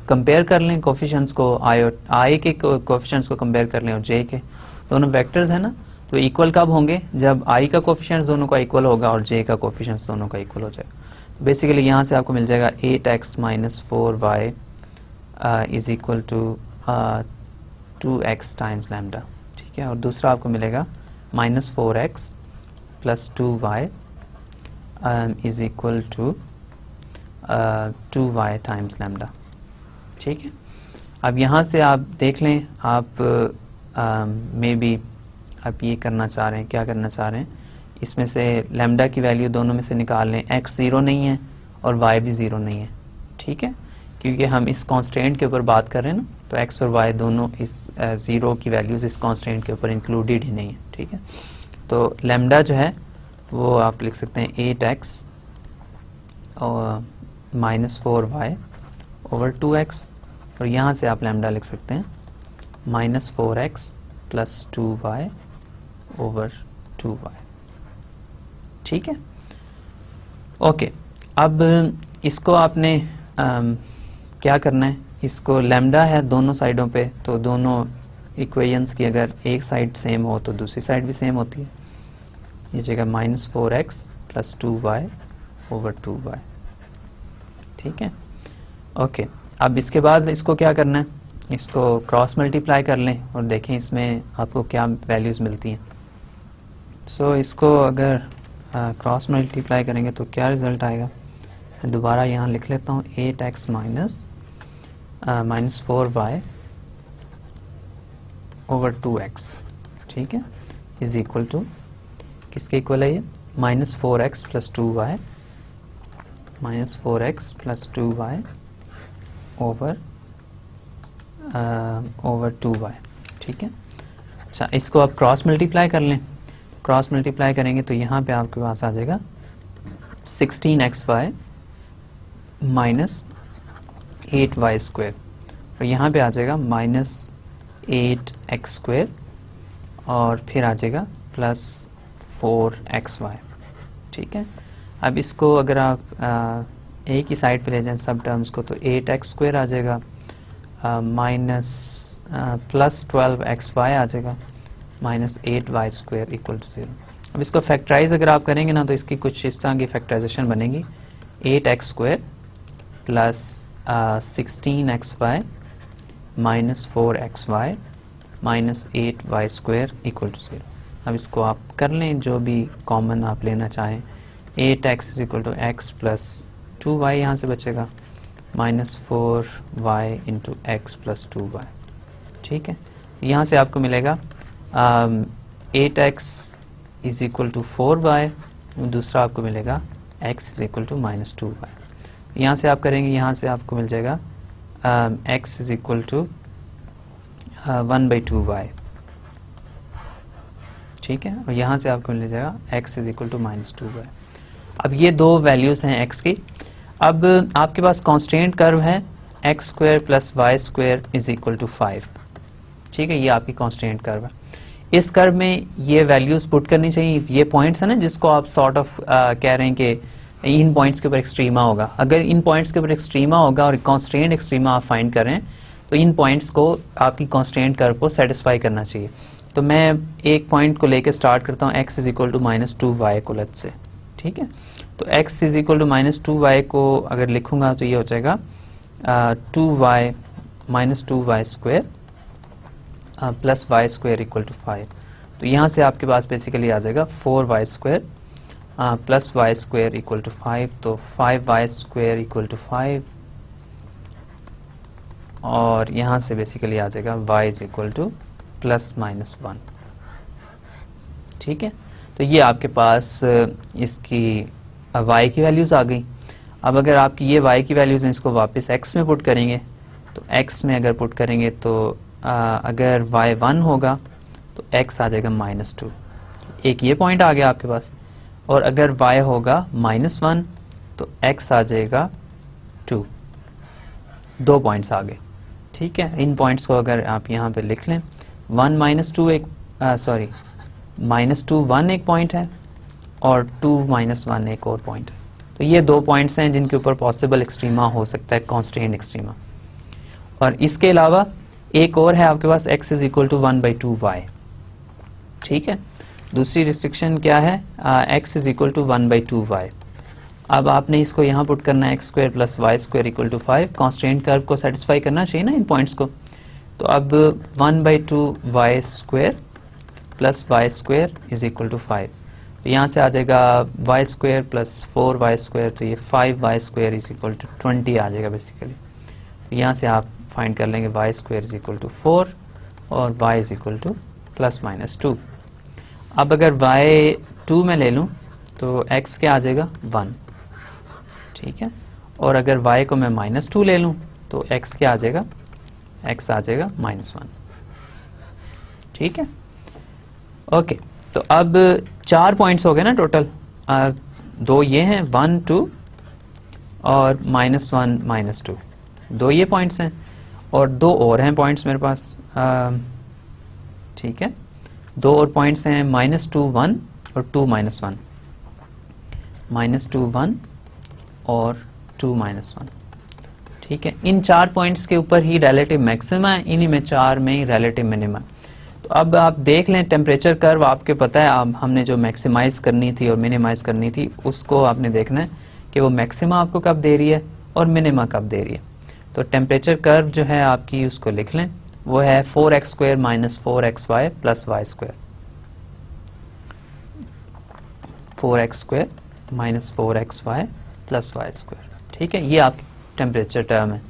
कंपेयर कर लें कोफिशिएंट्स को, आई के कोफिशिएंट्स को कंपेयर कर लें और जे के, दोनों वेक्टर्स है ना, तो इक्वल कब होंगे, जब आई का कोफिशिएंट्स दोनों का इक्वल होगा और जे का कोफिशिएंट्स दोनों का इक्वल हो जाएगा। बेसिकली यहाँ से आपको मिल जाएगा 8x minus 4y is equal to 2x times lambda, ठीक है। और दूसरा आपको मिलेगा minus 4x plus 2y is equal to 2y times lambda, ठीक है। अब यहाँ से आप देख लें, आप मे बी आप ये करना चाह रहे हैं, क्या करना चाह रहे हैं, इसमें से लैम्डा की वैल्यू दोनों में से निकाल लें। x 0 नहीं है और y भी 0 नहीं है, ठीक है, क्योंकि हम इस कांस्टेंट के ऊपर बात कर रहे हैं ना, तो x और y दोनों इस 0 की वैल्यूज इस कांस्टेंट के ऊपर इंक्लूडेड ही नहीं है, ठीक है। तो लैम्डा जो है वो आप लिख सकते हैं 8x और माइनस 4y ओवर 2x, और यहाँ से आप लैम्डा लिख सकते हैं minus 4x plus 2y over 2y, ठीक है। ओके, अब इसको आपने क्या करना है, इसको लैम्डा है दोनों साइडों पे, तो दोनों इक्वेशंस की अगर एक साइड सेम हो तो दूसरी साइड भी सेम होती है। ये जगह minus 4x plus 2y over 2y, ठीक है। ओके, अब इसके बाद इसको क्या करना है, इसको क्रॉस मल्टीप्लाई कर लें और देखें इसमें आपको क्या वैल्यूज़ मिलती हैं। सो इसको अगर क्रॉस मल्टीप्लाई करेंगे तो क्या रिज़ल्ट आएगा, मैं दोबारा यहाँ लिख लेता हूँ 8x minus 4y over 2x, ठीक है, इज इक्वल टू किसके इक्वल है ये, minus 4x plus 2y, minus 4x plus 2y over 2y, ठीक है। अच्छा, इसको आप क्रॉस मल्टीप्लाई कर लें, क्रॉस मल्टीप्लाई करेंगे तो यहाँ पे आपके पास आ जाएगा 16xy माइनस 8y स्क्वायर, और यहाँ पे आ जाएगा माइनस 8x स्क्वायर, और फिर आ जाएगा प्लस 4xy, ठीक है। अब इसको अगर आप एक ही साइड पे ले जाएं सब टर्म्स को, तो 8x स्क्वायर आ जाएगा माइनस प्लस 12xy आ जाएगा minus 8y square equal to 0। अब इसको फैक्टराइज अगर आप करेंगे ना तो इसकी कुछ इस तरह की फैक्टराइजेशन बनेगी, 8x square plus 16xy minus 4xy minus 8y square equal to 0। अब इसको आप कर लें, जो भी कॉमन आप लेना चाहें, 8x is equal to x plus 2y यहाँ से बचेगा minus 4y into x plus 2y, ठीक है। यहाँ से आपको मिलेगा 8x is equal to 4y, दूसरा आपको मिलेगा x is equal to minus 2y। यहाँ से आप करेंगे, यहाँ से आपको मिल जाएगा x is equal to 1/2y, ठीक है, और यहाँ से आपको मिल जाएगा x is equal to minus 2y। अब ये दो वैल्यूज़ हैं x की। अब आपके पास कांस्टेंट कर्व है x square plus y square is equal to 5, ठीक है, ये आपकी कांस्टेंट कर्व है। इस कर्व में ये वैल्यूज़ पुट करनी चाहिए, ये पॉइंट्स है ना जिसको आप सॉर्ट ऑफ कह रहे हैं कि इन पॉइंट्स के ऊपर एक्सट्रीमा होगा। अगर इन पॉइंट्स के ऊपर एक्सट्रीमा होगा और कांस्टेंट एक्सट्रीमा आप फाइंड कर रहे हैं तो इन पॉइंट्स को आपकी कांस्टेंट कर्व को सेटिस्फाई करना चाहिए। तो मैं एक पॉइंट को लेकर स्टार्ट करता हूँ, x is equal to minus 2y को लेट से, ठीक है। तो x is equal to minus 2y को अगर लिखूंगा तो ये हो जाएगा 2y minus 2y square plus y square equal to 5। तो यहाँ से आपके पास बेसिकली आ जाएगा 4y square plus y square equal to 5, तो 5y स्क्वायर इक्वल टू 5, और यहाँ से बेसिकली आ जाएगा y is equal to plus minus 1, ठीक है। तो ये आपके पास इसकी y की वैल्यूज़ आ गई। अब अगर आपकी ये y की वैल्यूज़ हैं, इसको वापस x में पुट करेंगे, तो x में अगर पुट करेंगे तो अगर y 1 होगा तो x आ जाएगा माइनस 2, एक ये पॉइंट आ गया आपके पास, और अगर y होगा माइनस 1 तो x आ जाएगा 2, दो पॉइंट्स आ गए, ठीक है। इन पॉइंट्स को अगर आप यहाँ पे लिख लें, 1 माइनस 2 एक माइनस 2 1 एक पॉइंट है और 2 माइनस 1 एक और पॉइंट है। तो ये दो पॉइंट्स हैं जिनके ऊपर पॉसिबल एक्सट्रीमा हो सकता है, कांस्टेंट एक्सट्रीमा। और इसके अलावा एक और है आपके पास, x is equal to 1/2y, ठीक है। दूसरी रिस्ट्रिक्शन क्या है, x is equal to 1/2y। अब आपने इसको यहाँ पुट करना है x² + y² = 5। कॉन्स्टेंट कर्व को सेटिस्फाई करना चाहिए ना इन पॉइंट्स को। तो अब 1/2 y² + y² = 5। तो यहाँ से आ जाएगा y² + 4y², तो ये 5y² = 20 आ जाएगा बेसिकली। तो यहाँ से आप फाइंड कर लेंगे y² = 4 और y = ±2। अब अगर y 2 में ले लूँ तो x क्या आ जाएगा 1, ठीक है। और अगर y को मैं -2 ले लूँ तो x क्या आ जाएगा, x आ जाएगा -1, ठीक है। ओके, तो अब 4 पॉइंट्स हो गए ना टोटल। 2 ये हैं 1 2 और -1 -2, 2 ये पॉइंट्स हैं और 2 और हैं पॉइंट्स मेरे पास, ठीक है। 2 और पॉइंट्स हैं -2 1 और 2 -1, -2 1 और 2 -1, ठीक है। इन 4 पॉइंट्स के ऊपर ही रिलेटिव मैक्सिमा है, इन्हीं में 4 में ही रिलेटिव मिनिमा। तो अब आप देख लें टेम्परेचर कर्व, आपके पता है अब हमने जो मैक्सिमाइज करनी थी और मिनिमाइज करनी थी उसको आपने देखना है कि वो मैक्सिमा आपको कब दे रही है और मिनिमा कब दे रही है। तो टेम्परेचर कर्व जो है आपकी उसको लिख लें, वो है 4x² - 4xy + y², 4x² - 4xy + y², ठीक है। ये आपकी टेम्परेचर टर्म है,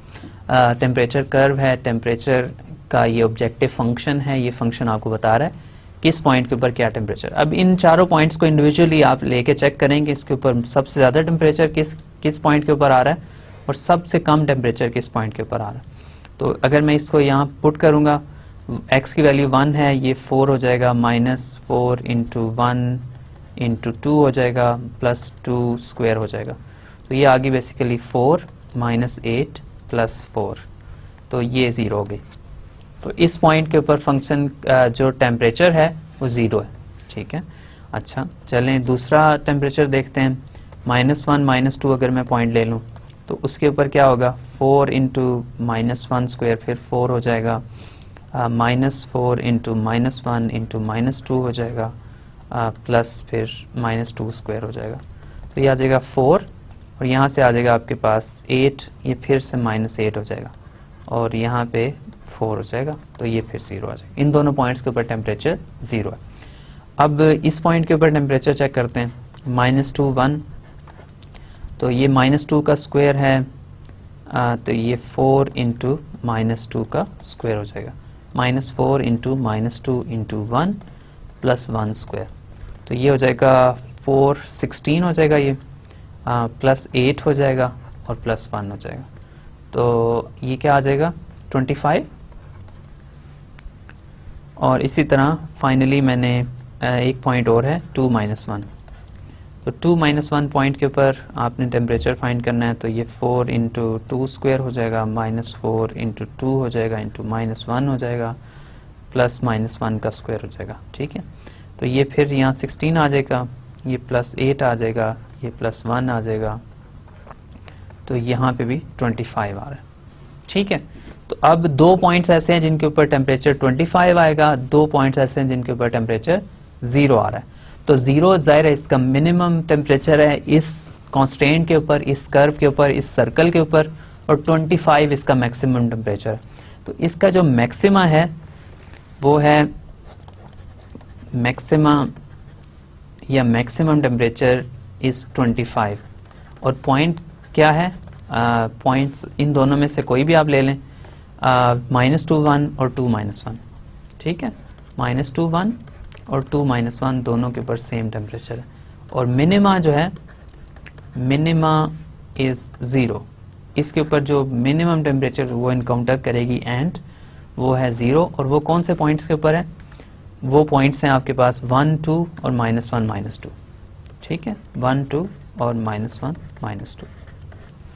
टेम्परेचर कर्व है, टेम्परेचर का ये ऑब्जेक्टिव फंक्शन है। ये फंक्शन आपको बता रहा है किस पॉइंट के ऊपर क्या टेम्परेचर। अब इन चारों पॉइंट्स को इंडिविजुअली आप लेके चेक करेंगे इसके ऊपर सबसे ज़्यादा टेम्परेचर किस पॉइंट के ऊपर आ रहा है और सबसे कम टेम्परेचर किस पॉइंट के ऊपर आ रहा है। तो अगर मैं इसको यहाँ पुट करूँगा, x की वैल्यू 1 है, ये 4 हो जाएगा, -4 × 1 × 2 हो जाएगा, +2² हो जाएगा। तो ये आ गई बेसिकली 4 - 8 + 4, तो ये 0 हो गई। तो इस पॉइंट के ऊपर फंक्शन जो टेम्परेचर है वो 0 है, ठीक है। अच्छा, चलें दूसरा टेम्परेचर देखते हैं। -1 -2 अगर मैं पॉइंट ले लूँ तो उसके ऊपर क्या होगा, 4 × -1² फिर 4 हो जाएगा, -4 × -1 × -2 हो जाएगा, प्लस फिर -2² हो जाएगा। तो ये आ जाएगा 4 और यहाँ से आ जाएगा आपके पास 8, ये फिर से -8 हो जाएगा और यहाँ पे 4 हो जाएगा, तो ये फिर 0 आ जाएगा। इन दोनों पॉइंट्स के ऊपर टेम्परेचर 0 है। अब इस पॉइंट के ऊपर टेम्परेचर चेक करते हैं, -2 1, तो ये -2 का स्क्वायर है, तो ये 4 × -2 का स्क्वायर हो जाएगा, -4 × -2 × 1 + 1², तो ये हो जाएगा 4 16 हो जाएगा, ये +8 हो जाएगा और +1 हो जाएगा, तो ये क्या आ जाएगा 25। और इसी तरह फाइनली मैंने एक पॉइंट और है 2 -1, तो 2 -1 पॉइंट के ऊपर आपने टेम्परेचर फाइंड करना है, तो ये 4 × 2² हो जाएगा, -4 × 2 हो जाएगा, -1 हो जाएगा, +-1 का स्क्वायर हो जाएगा, ठीक है। तो ये फिर यहाँ 16 आ जाएगा, ये +8 आ जाएगा, ये +1 आ जाएगा, तो यहाँ पे भी 25 आ रहा है, ठीक है। तो अब 2 पॉइंट्स ऐसे हैं जिनके ऊपर टेम्परेचर 25 आएगा, 2 पॉइंट्स ऐसे हैं जिनके ऊपर टेम्परेचर 0 आ रहा है। तो 0 जाहिर है इसका मिनिमम टेम्परेचर है इस कांस्टेंट के ऊपर, इस कर्व के ऊपर, इस सर्कल के ऊपर, और 25 इसका मैक्सिमम टेम्परेचर है। तो इसका जो मैक्सिमा है वो है मैक्सिमा या मैक्सिमम टेम्परेचर इज 25, और पॉइंट क्या है, पॉइंट्स इन दोनों में से कोई भी आप ले लें, -2 1 और 2 -1, ठीक है। -2 1 और 2 -1 दोनों के ऊपर सेम टेम्परेचर है, और मिनिमा जो है, मिनिमा इज 0, इसके ऊपर जो मिनिमम टेम्परेचर वो इनकाउंटर करेगी एंड वो है 0, और वो कौन से पॉइंट्स के ऊपर है, वो पॉइंट्स हैं आपके पास 1 2 और -1 -2, ठीक है, 1 2 और -1 -2,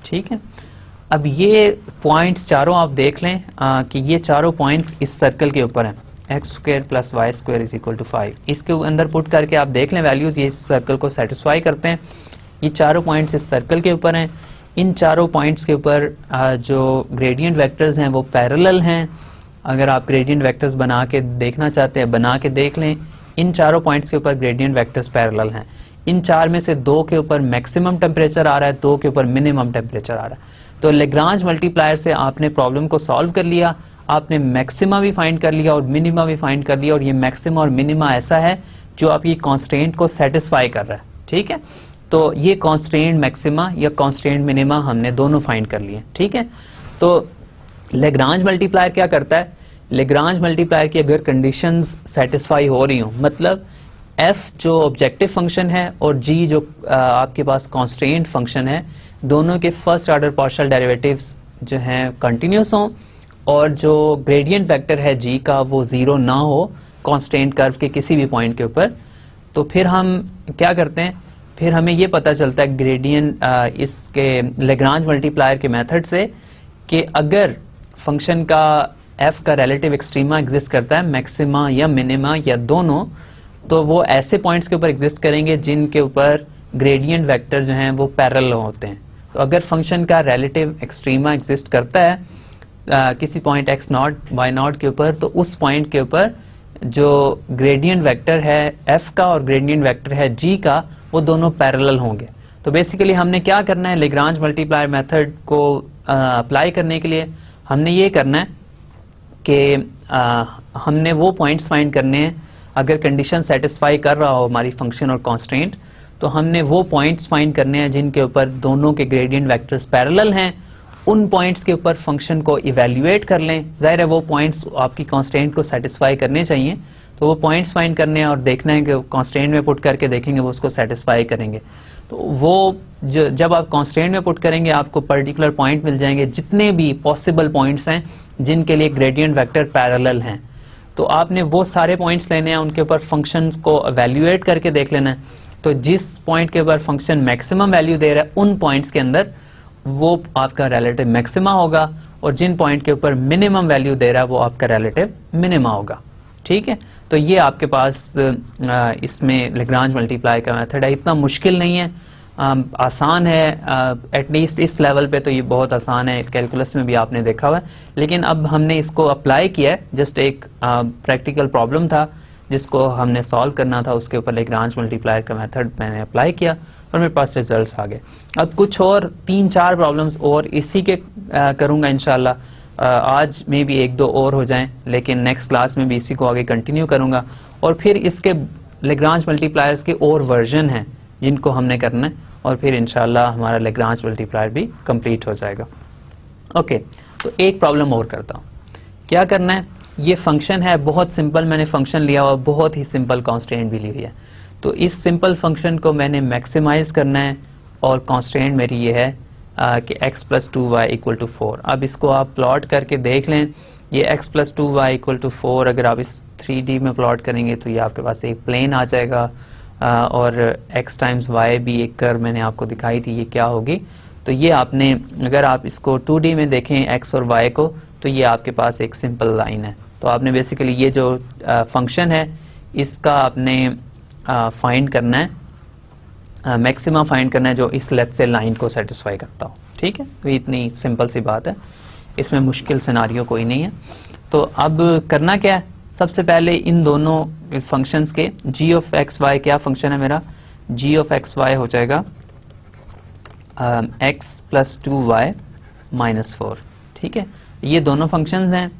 ठीक है। अब ये पॉइंट्स चारों आप देख लें कि ये चारों पॉइंट्स इस सर्कल के ऊपर हैं, x² + y² = 5। इसके अंदर पुट करके आप देख लें वैल्यूज, ये इस सर्कल को सेटिस्फाई करते हैं। ये चारों पॉइंट्स इस सर्कल के ऊपर हैं। इन चारों पॉइंट्स के ऊपर जो ग्रेडियंट वेक्टर्स हैं वो पैरेलल हैं। अगर आप ग्रेडियंट वेक्टर्स बना के देखना चाहते हैं, बना के देख लें, इन चारों पॉइंट्स के ऊपर ग्रेडियंट वेक्टर्स पैरेलल हैं। इन चार में से दो के ऊपर मैक्सिमम टेम्परेचर आ रहा है, दो के ऊपर मिनिमम टेम्परेचर आ रहा है। तो लेग्रांज मल्टीप्लायर से आपने प्रॉब्लम को सॉल्व कर लिया, आपने मैक्सिमा भी फाइंड कर लिया और मिनिमा भी फाइंड कर लिया, और ये मैक्सिमा और मिनिमा ऐसा है जो आपकी कॉन्स्ट्रेंट को सेटिस्फाई कर रहा है। ठीक है, तो ये कॉन्स्ट्रेंट मैक्सिमा या कॉन्स्ट्रेंट मिनिमा हमने दोनों फाइंड कर लिए। ठीक है, तो लेग्रांज मल्टीप्लायर क्या करता है, लेग्रांज मल्टीप्लायर की अगर कंडीशंस सेटिस्फाई हो रही हो, मतलब f जो ऑब्जेक्टिव फंक्शन है और g जो आपके पास कॉन्स्ट्रेंट फंक्शन है, दोनों के फर्स्ट ऑर्डर पार्शियल डेरिवेटिव्स जो हैं कंटिन्यूस हों, और जो ग्रेडियंट वेक्टर है g का वो जीरो ना हो कॉन्स्ट्रेंट कर्व के किसी भी पॉइंट के ऊपर, तो फिर हम क्या करते हैं, फिर हमें ये पता चलता है ग्रेडियंट इसके लेग्रांज मल्टीप्लायर के मेथड से कि अगर फंक्शन का f का रिलेटिव एक्सट्रीमा एग्जिस्ट करता है, मैक्सिमा या मिनिमा या दोनों, तो वो ऐसे पॉइंट्स के ऊपर एग्जिस्ट करेंगे जिनके ऊपर ग्रेडियंट वेक्टर जो हैं वो पैरेलल होते हैं। तो अगर फंक्शन का रिलेटिव एक्सट्रीमा एग्जिस्ट करता है किसी point x not y not के ऊपर, तो उस पॉइंट के ऊपर जो ग्रेडियंट वेक्टर है f का और ग्रेडियंट वेक्टर है g का, वो दोनों पैरेलल होंगे। तो बेसिकली हमने क्या करना है, लेग्रांज मल्टीप्लायर मेथड को अप्लाई करने के लिए हमने ये करना है कि हमने वो पॉइंट्स फाइंड करने हैं, अगर कंडीशन सेटिस्फाई कर रहा हो हमारी फंक्शन और कॉन्स्ट्रेंट, तो हमने वो पॉइंट्स फाइंड करने हैं जिनके ऊपर दोनों के ग्रेडियंट वेक्टर्स पैरेलल हैं। उन पॉइंट्स के ऊपर फंक्शन को इवेल्युएट कर लें, जाहिर है वो पॉइंट्स आपकी कॉन्स्ट्रेंट को सेटिस्फाई करने चाहिए, तो वो पॉइंट्स फाइंड करने हैं और देखना है कि कॉन्स्ट्रेंट में पुट करके देखेंगे वो उसको सेटिस्फाई करेंगे। तो वो जब आप कॉन्स्ट्रेंट में पुट करेंगे आपको पर्टिकुलर पॉइंट मिल जाएंगे, जितने भी पॉसिबल पॉइंट्स हैं जिनके लिए ग्रेडियंट वेक्टर पैरेलल हैं, तो आपने वो सारे पॉइंट्स लेने हैं, उनके ऊपर फंक्शंस को इवेल्युएट करके देख लेना है। तो जिस पॉइंट के ऊपर फंक्शन मैक्सिमम वैल्यू दे रहा है उन पॉइंट्स के अंदर वो आपका रिलेटिव मैक्सिमा होगा, और जिन पॉइंट के ऊपर मिनिमम वैल्यू दे रहा है वो आपका रिलेटिव मिनिमा होगा। ठीक है, तो ये आपके पास इसमें लेग्रांज मल्टीप्लाई का मेथड है, इतना मुश्किल नहीं है, आसान है, एटलीस्ट इस लेवल पे तो ये बहुत आसान है, कैलकुलस में भी आपने देखा हुआ है। लेकिन अब हमने इसको अप्लाई किया है, जस्ट एक प्रैक्टिकल प्रॉब्लम था जिसको हमने सॉल्व करना था, उसके ऊपर लेग्रांज मल्टीप्लायर का मेथड मैंने अप्लाई किया और मेरे पास रिजल्ट्स आ गए। अब कुछ और 3-4 प्रॉब्लम्स और इसी के करूँगा इंशाल्लाह, आज में भी 1-2 और हो जाएं, लेकिन नेक्स्ट क्लास में भी इसी को आगे कंटिन्यू करूँगा। और फिर इसके लेग्रांज मल्टीप्लायर्स के और वर्जन हैं जिनको हमने करना है, और फिर इंशाल्लाह हमारा लेग्रांज मल्टीप्लायर भी कंप्लीट हो जाएगा। ओके, तो एक प्रॉब्लम और करता हूँ। क्या करना है, ये फंक्शन है बहुत सिंपल, मैंने फंक्शन लिया हुआ, बहुत ही सिंपल कॉन्स्ट्रेंट भी ली हुई है। तो इस सिंपल फंक्शन को मैंने मैक्सिमाइज करना है, और कॉन्स्ट्रेंट मेरी ये है कि x + 2y = 4। अब इसको आप प्लॉट करके देख लें, ये x + 2y = 4 अगर आप इस 3D में प्लॉट करेंगे तो ये आपके पास एक प्लेन आ जाएगा, और x × y भी एक कर्व मैंने आपको दिखाई थी, ये क्या होगी। तो ये आपने अगर आप इसको 2D में देखें x और y को, तो ये आपके पास एक सिंपल लाइन है। तो आपने बेसिकली ये जो फंक्शन है इसका आपने फाइंड करना है, मैक्सिमा फाइंड करना है जो इस लेथ से लाइन को सेटिस्फाई करता हो। ठीक है, तो इतनी सिंपल सी बात है, इसमें मुश्किल सिनारियो कोई नहीं है। तो अब करना क्या है, सबसे पहले इन दोनों फंक्शंस के g(x, y) क्या फंक्शन है मेरा, g(x, y) हो जाएगा x + 2y - 4। ठीक है, ये दोनों फंक्शंस हैं,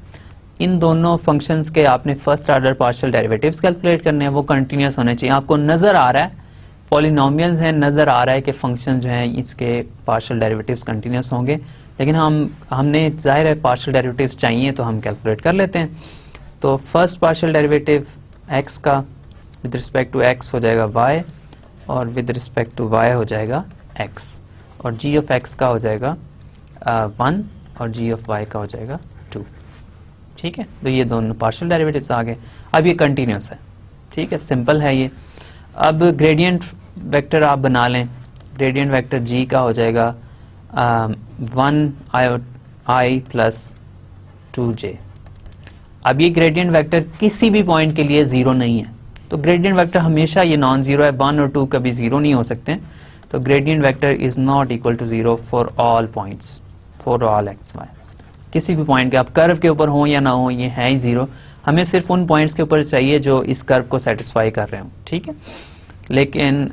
इन दोनों फंक्शंस के आपने first order partial derivatives calculate करने हैं, वो कंटिन्यूस होने चाहिए। आपको नज़र आ रहा है पॉलिनोमियल्स हैं, नज़र आ रहा है कि फंक्शन जो हैं इसके पार्शियल डेरिवेटिव्स कंटिन्यूस होंगे, लेकिन हमने जाहिर है पार्शियल डेरिवेटिव्स चाहिए तो हम कैलकुलेट कर लेते हैं। तो फर्स्ट पार्शियल डेरिवेटिव x का विद रिस्पेक्ट टू x हो जाएगा y, और विद रिस्पेक्ट टू y हो जाएगा x, और g(x) का हो जाएगा 1 और g(y) का हो जाएगा 2। ठीक है, तो ये दोनों पार्शियल डेरिवेटिव्स आ गए। अब ये कंटिन्यूस है, ठीक है, सिंपल है ये। अब ग्रेडियंट वेक्टर आप बना लें, ग्रेडियंट वेक्टर g का हो जाएगा 1i + 2j। अब ये ग्रेडियंट वेक्टर किसी भी पॉइंट के लिए जीरो नहीं है, तो ग्रेडियंट वेक्टर हमेशा ये नॉन जीरो है, 1 और 2 कभी जीरो नहीं हो सकते। तो gradient vector is not equal to 0 for all points, for all x, y। किसी भी पॉइंट के, आप कर्व के ऊपर हो या ना हो, ये है ही जीरो। हमें सिर्फ उन पॉइंट्स के ऊपर चाहिए जो इस कर्व को सेटिस्फाई कर रहे हो। ठीक है, लेकिन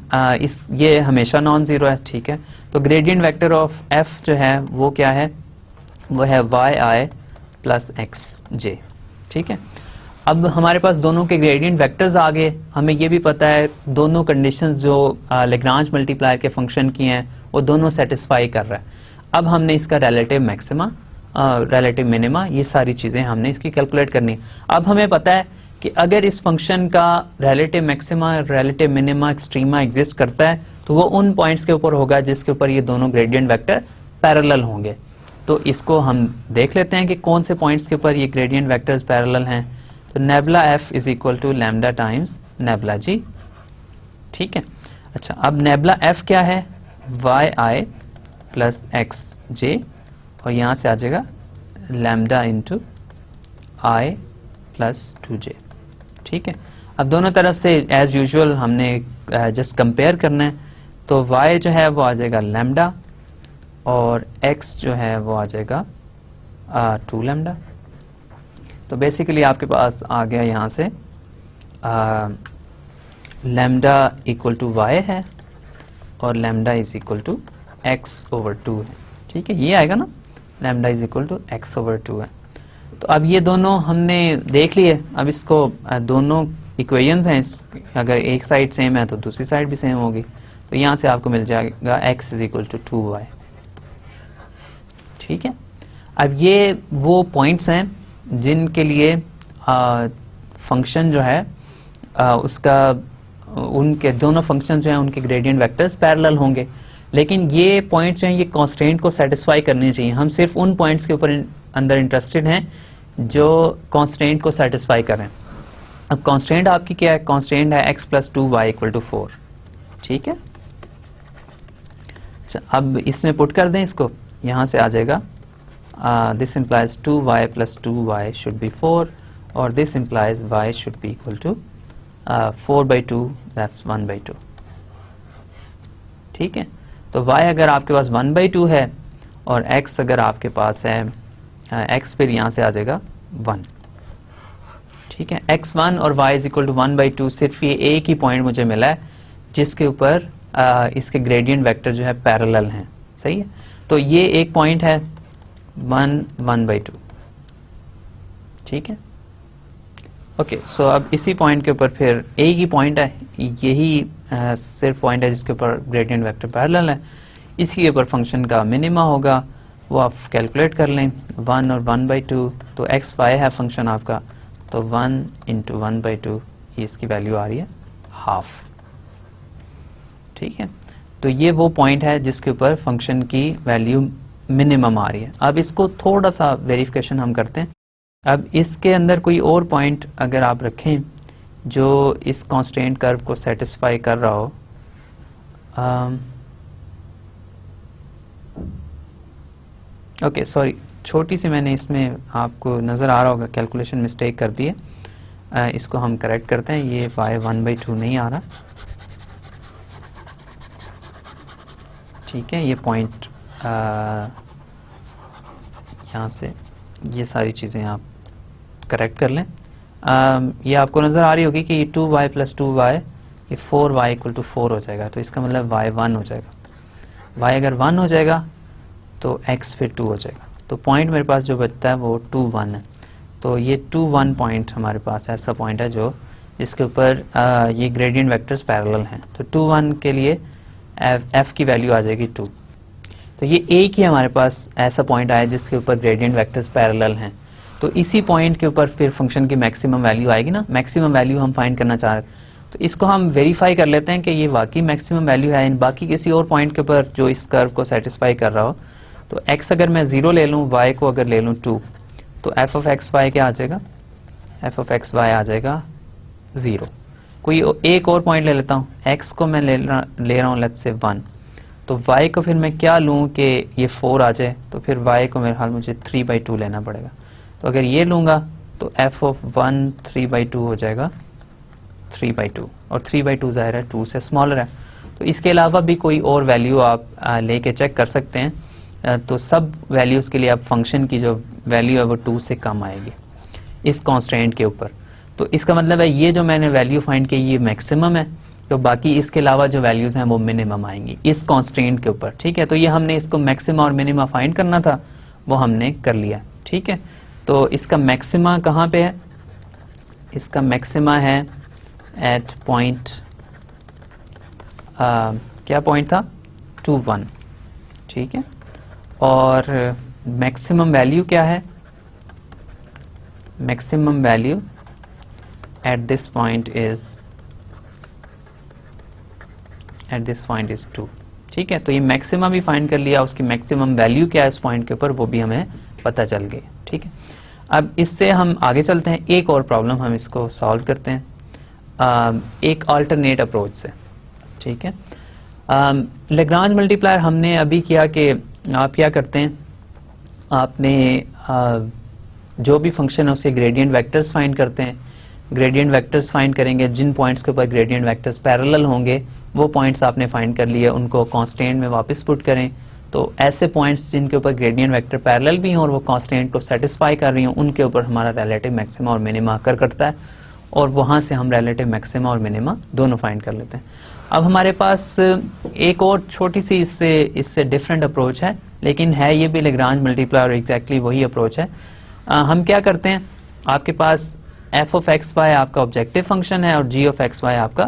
ये हमेशा नॉन ज़ीरो है, ठीक है। तो ग्रेडियंट वेक्टर ऑफ एफ जो है वो क्या है, वो है वाई आई प्लस एक्स जे, ठीक है। अब हमारे पास दोनों के ग्रेडियंट वेक्टर्स आ गए, हमें ये भी पता है दोनों कंडीशंस जो लेग्रांज मल्टीप्लायर के फंक्शन की हैं वो दोनों सेटिस्फाई कर रहा है। अब हमने इसका रिलेटिव मैक्सिमा, रिलेटिव मिनिमा, ये सारी चीज़ें हमने इसकी कैलकुलेट करनी है। अब हमें पता है कि अगर इस फंक्शन का relative maxima, relative minima, extrema exist करता है तो वो उन पॉइंट्स के ऊपर होगा जिसके ऊपर ये दोनों ग्रेडियंट वेक्टर पैरेलल होंगे। तो इसको हम देख लेते हैं कि कौन से पॉइंट्स के ऊपर ये ग्रेडियंट वेक्टर्स पैरेलल हैं। तो nabla F is equal to lambda times nabla G, ठीक है। अच्छा, अब नेबुला एफ क्या है, Y I plus X J, और यहाँ से आ जाएगा लैम्डा इंटू आई प्लस 2j, ठीक है। अब दोनों तरफ से एज यूजुअल हमने जस्ट कंपेयर करना है। तो y जो है वो आ जाएगा लैम्डा और x जो है वो आ जाएगा 2 लैम्डा। तो बेसिकली आपके पास आ गया यहाँ से लैम्डा इक्वल टू y है और lambda is equal to x over 2 है, ठीक है। ये आएगा ना, lambda is equal to x over 2 है। तो अब ये दोनों हमने देख लिए। अब इसको दोनों इक्वेशंस हैं, अगर एक साइड सेम है तो दूसरी साइड भी सेम होगी। तो यहाँ से आपको मिल जाएगा x is equal to 2y, ठीक है। अब ये वो पॉइंट्स हैं जिनके लिए फंक्शन जो है उसका, उनके दोनों फंक्शन जो हैं उनके ग्रेडियंट वेक्टर्स पैरेलल होंगे। लेकिन ये पॉइंट्स जो हैं ये कॉन्स्टेंट को सेटिस्फाई करने चाहिए। हम सिर्फ उन पॉइंट्स के ऊपर अंदर इंटरेस्टेड हैं जो कॉन्स्टेंट को सेटिस्फाई करें। अब कॉन्स्टेंट आपकी क्या है, कॉन्स्टेंट है x plus 2y equal to 4, ठीक है। अच्छा, अब इसमें पुट कर दें इसको, यहाँ से आ जाएगा this implies 2y plus 2y should be 4 और this implies y should be equal to 4/2 that's 1/2, ठीक है। तो y अगर आपके पास 1/2 है और x अगर आपके पास है x, फिर यहाँ से आ जाएगा 1, ठीक है। x1 और y इज इक्वल टू 1/2, सिर्फ ये एक ही पॉइंट मुझे मिला है जिसके ऊपर इसके ग्रेडियंट वेक्टर जो है पैरेलल हैं, सही है। तो ये एक पॉइंट है 1/2, ठीक है। ओके, सो अब इसी पॉइंट के ऊपर फिर एक ही पॉइंट है, यही सिर्फ पॉइंट है जिसके ऊपर ग्रेडियंट वेक्टर पैरेलल है। इसी के ऊपर फंक्शन का मिनिमा होगा, वो आप कैलकुलेट कर लें, 1 और 1/2। तो एक्स वाई है फंक्शन आपका, तो 1 इंटू 1/2 ये इसकी वैल्यू आ रही है हाफ, ठीक है। तो ये वो पॉइंट है जिसके ऊपर फंक्शन की वैल्यू मिनिमम आ रही है। अब इसको थोड़ा सा वेरिफिकेशन हम करते हैं। अब इसके अंदर कोई और पॉइंट अगर आप रखें जो इस कांस्टेंट कर्व को सेटिस्फाई कर रहा हो, ओके सॉरी, छोटी सी मैंने इसमें आपको नज़र आ रहा होगा कैलकुलेशन मिस्टेक कर दी है, इसको हम करेक्ट करते हैं। ये y 1/2 नहीं आ रहा, ठीक है। ये पॉइंट यहाँ से ये सारी चीज़ें आप करेक्ट कर लें। ये आपको नज़र आ रही होगी कि ये 2y प्लस 2y ये 4y इक्वल टू 4 हो जाएगा। तो इसका मतलब y 1 हो जाएगा। y अगर 1 हो जाएगा तो x फिर 2 हो जाएगा। तो पॉइंट मेरे पास जो बचता है वो 2 1 है। तो ये 2 1 पॉइंट हमारे पास ऐसा पॉइंट है जो जिसके ऊपर ये ग्रेडियंट वेक्टर्स पैरेलल हैं। तो 2 1 के लिए f की वैल्यू आ जाएगी 2। तो ये एक ही हमारे पास ऐसा पॉइंट आया जिसके ऊपर ग्रेडियंट वेक्टर्स पैरेलल हैं। तो इसी पॉइंट के ऊपर फिर फंक्शन की मैक्सिमम वैल्यू आएगी ना, मैक्सिमम वैल्यू हम फाइंड करना चाह रहे हैं। तो इसको हम वेरीफाई कर लेते हैं कि ये वाकई मैक्सिमम वैल्यू है इन बाकी किसी और पॉइंट के ऊपर जो इस कर्व को सेटिस्फाई कर रहा हो। तो x अगर मैं 0 ले लूँ, y को अगर ले लूँ 2, तो f ऑफ एक्स वाई क्या आ जाएगा, f ऑफ एक्स वाई आ जाएगा 0। कोई एक और पॉइंट ले लेता हूँ, x को मैं ले रहा हूँ लेट्स से 1, तो y को फिर मैं क्या लूँ कि ये 4 आ जाए, तो फिर y को मेरे ख्याल मुझे 3/2 लेना पड़ेगा। तो अगर ये लूँगा तो f ऑफ 1 3/2 हो जाएगा 3/2, और 3/2 ज़ाहिर है 2 से स्मॉलर है। तो इसके अलावा भी कोई और वैल्यू आप लेके चेक कर सकते हैं। तो सब वैल्यूज़ के लिए आप फंक्शन की जो वैल्यू है वो 2 से कम आएगी इस कांस्टेंट के ऊपर। तो इसका मतलब है ये जो मैंने वैल्यू फाइंड की ये मैक्सिमम है, तो बाकी इसके अलावा जो वैल्यूज हैं वो मिनिमम आएंगी इस कॉन्स्ट्रेंट के ऊपर, ठीक है। तो ये हमने इसको मैक्सिमा और मिनिमा फाइंड करना था, वो हमने कर लिया, ठीक है। तो इसका मैक्सिमा कहाँ पे है, इसका मैक्सिमा है एट पॉइंट क्या पॉइंट था 2 1, ठीक है। और मैक्सिमम वैल्यू क्या है, maximum value at this point is 2, ठीक है। तो ये मैक्सिमम भी फाइंड कर लिया, उसकी मैक्सिमम वैल्यू क्या है इस पॉइंट के ऊपर वो भी हमें पता चल गई, ठीक है। अब इससे हम आगे चलते हैं, एक और प्रॉब्लम हम इसको सॉल्व करते हैं एक अल्टरनेट अप्रोच से, ठीक है। लैग्रांज मल्टीप्लायर हमने अभी किया कि आप क्या करते हैं, आपने जो भी फंक्शन है उसके ग्रेडियंट वेक्टर्स फाइंड करते हैं, ग्रेडियंट वेक्टर्स फाइंड करेंगे, जिन पॉइंट्स के ऊपर ग्रेडियंट वेक्टर्स पैरेलल होंगे वो पॉइंट्स आपने फाइंड कर लिए, उनको कांस्टेंट में वापस पुट करें। तो ऐसे पॉइंट्स जिनके ऊपर ग्रेडियंट वेक्टर पैरेलल भी हों और वो कांस्टेंट को सेटिस्फाई कर रही हों, उनके ऊपर हमारा रिलेटिव मैक्सिमा और मिनिमा आकर करता है, और वहाँ से हम रिलेटिव मैक्सिमा और मिनिमा दोनों फाइंड कर लेते हैं। अब हमारे पास एक और छोटी सी इससे डिफरेंट अप्रोच है, लेकिन है ये भी लैग्रांज मल्टीप्लायर, एग्जैक्टली वही अप्रोच है। हम क्या करते हैं, आपके पास f ऑफ एक्स वाई आपका ऑब्जेक्टिव फंक्शन है और g ऑफ एक्स वाई आपका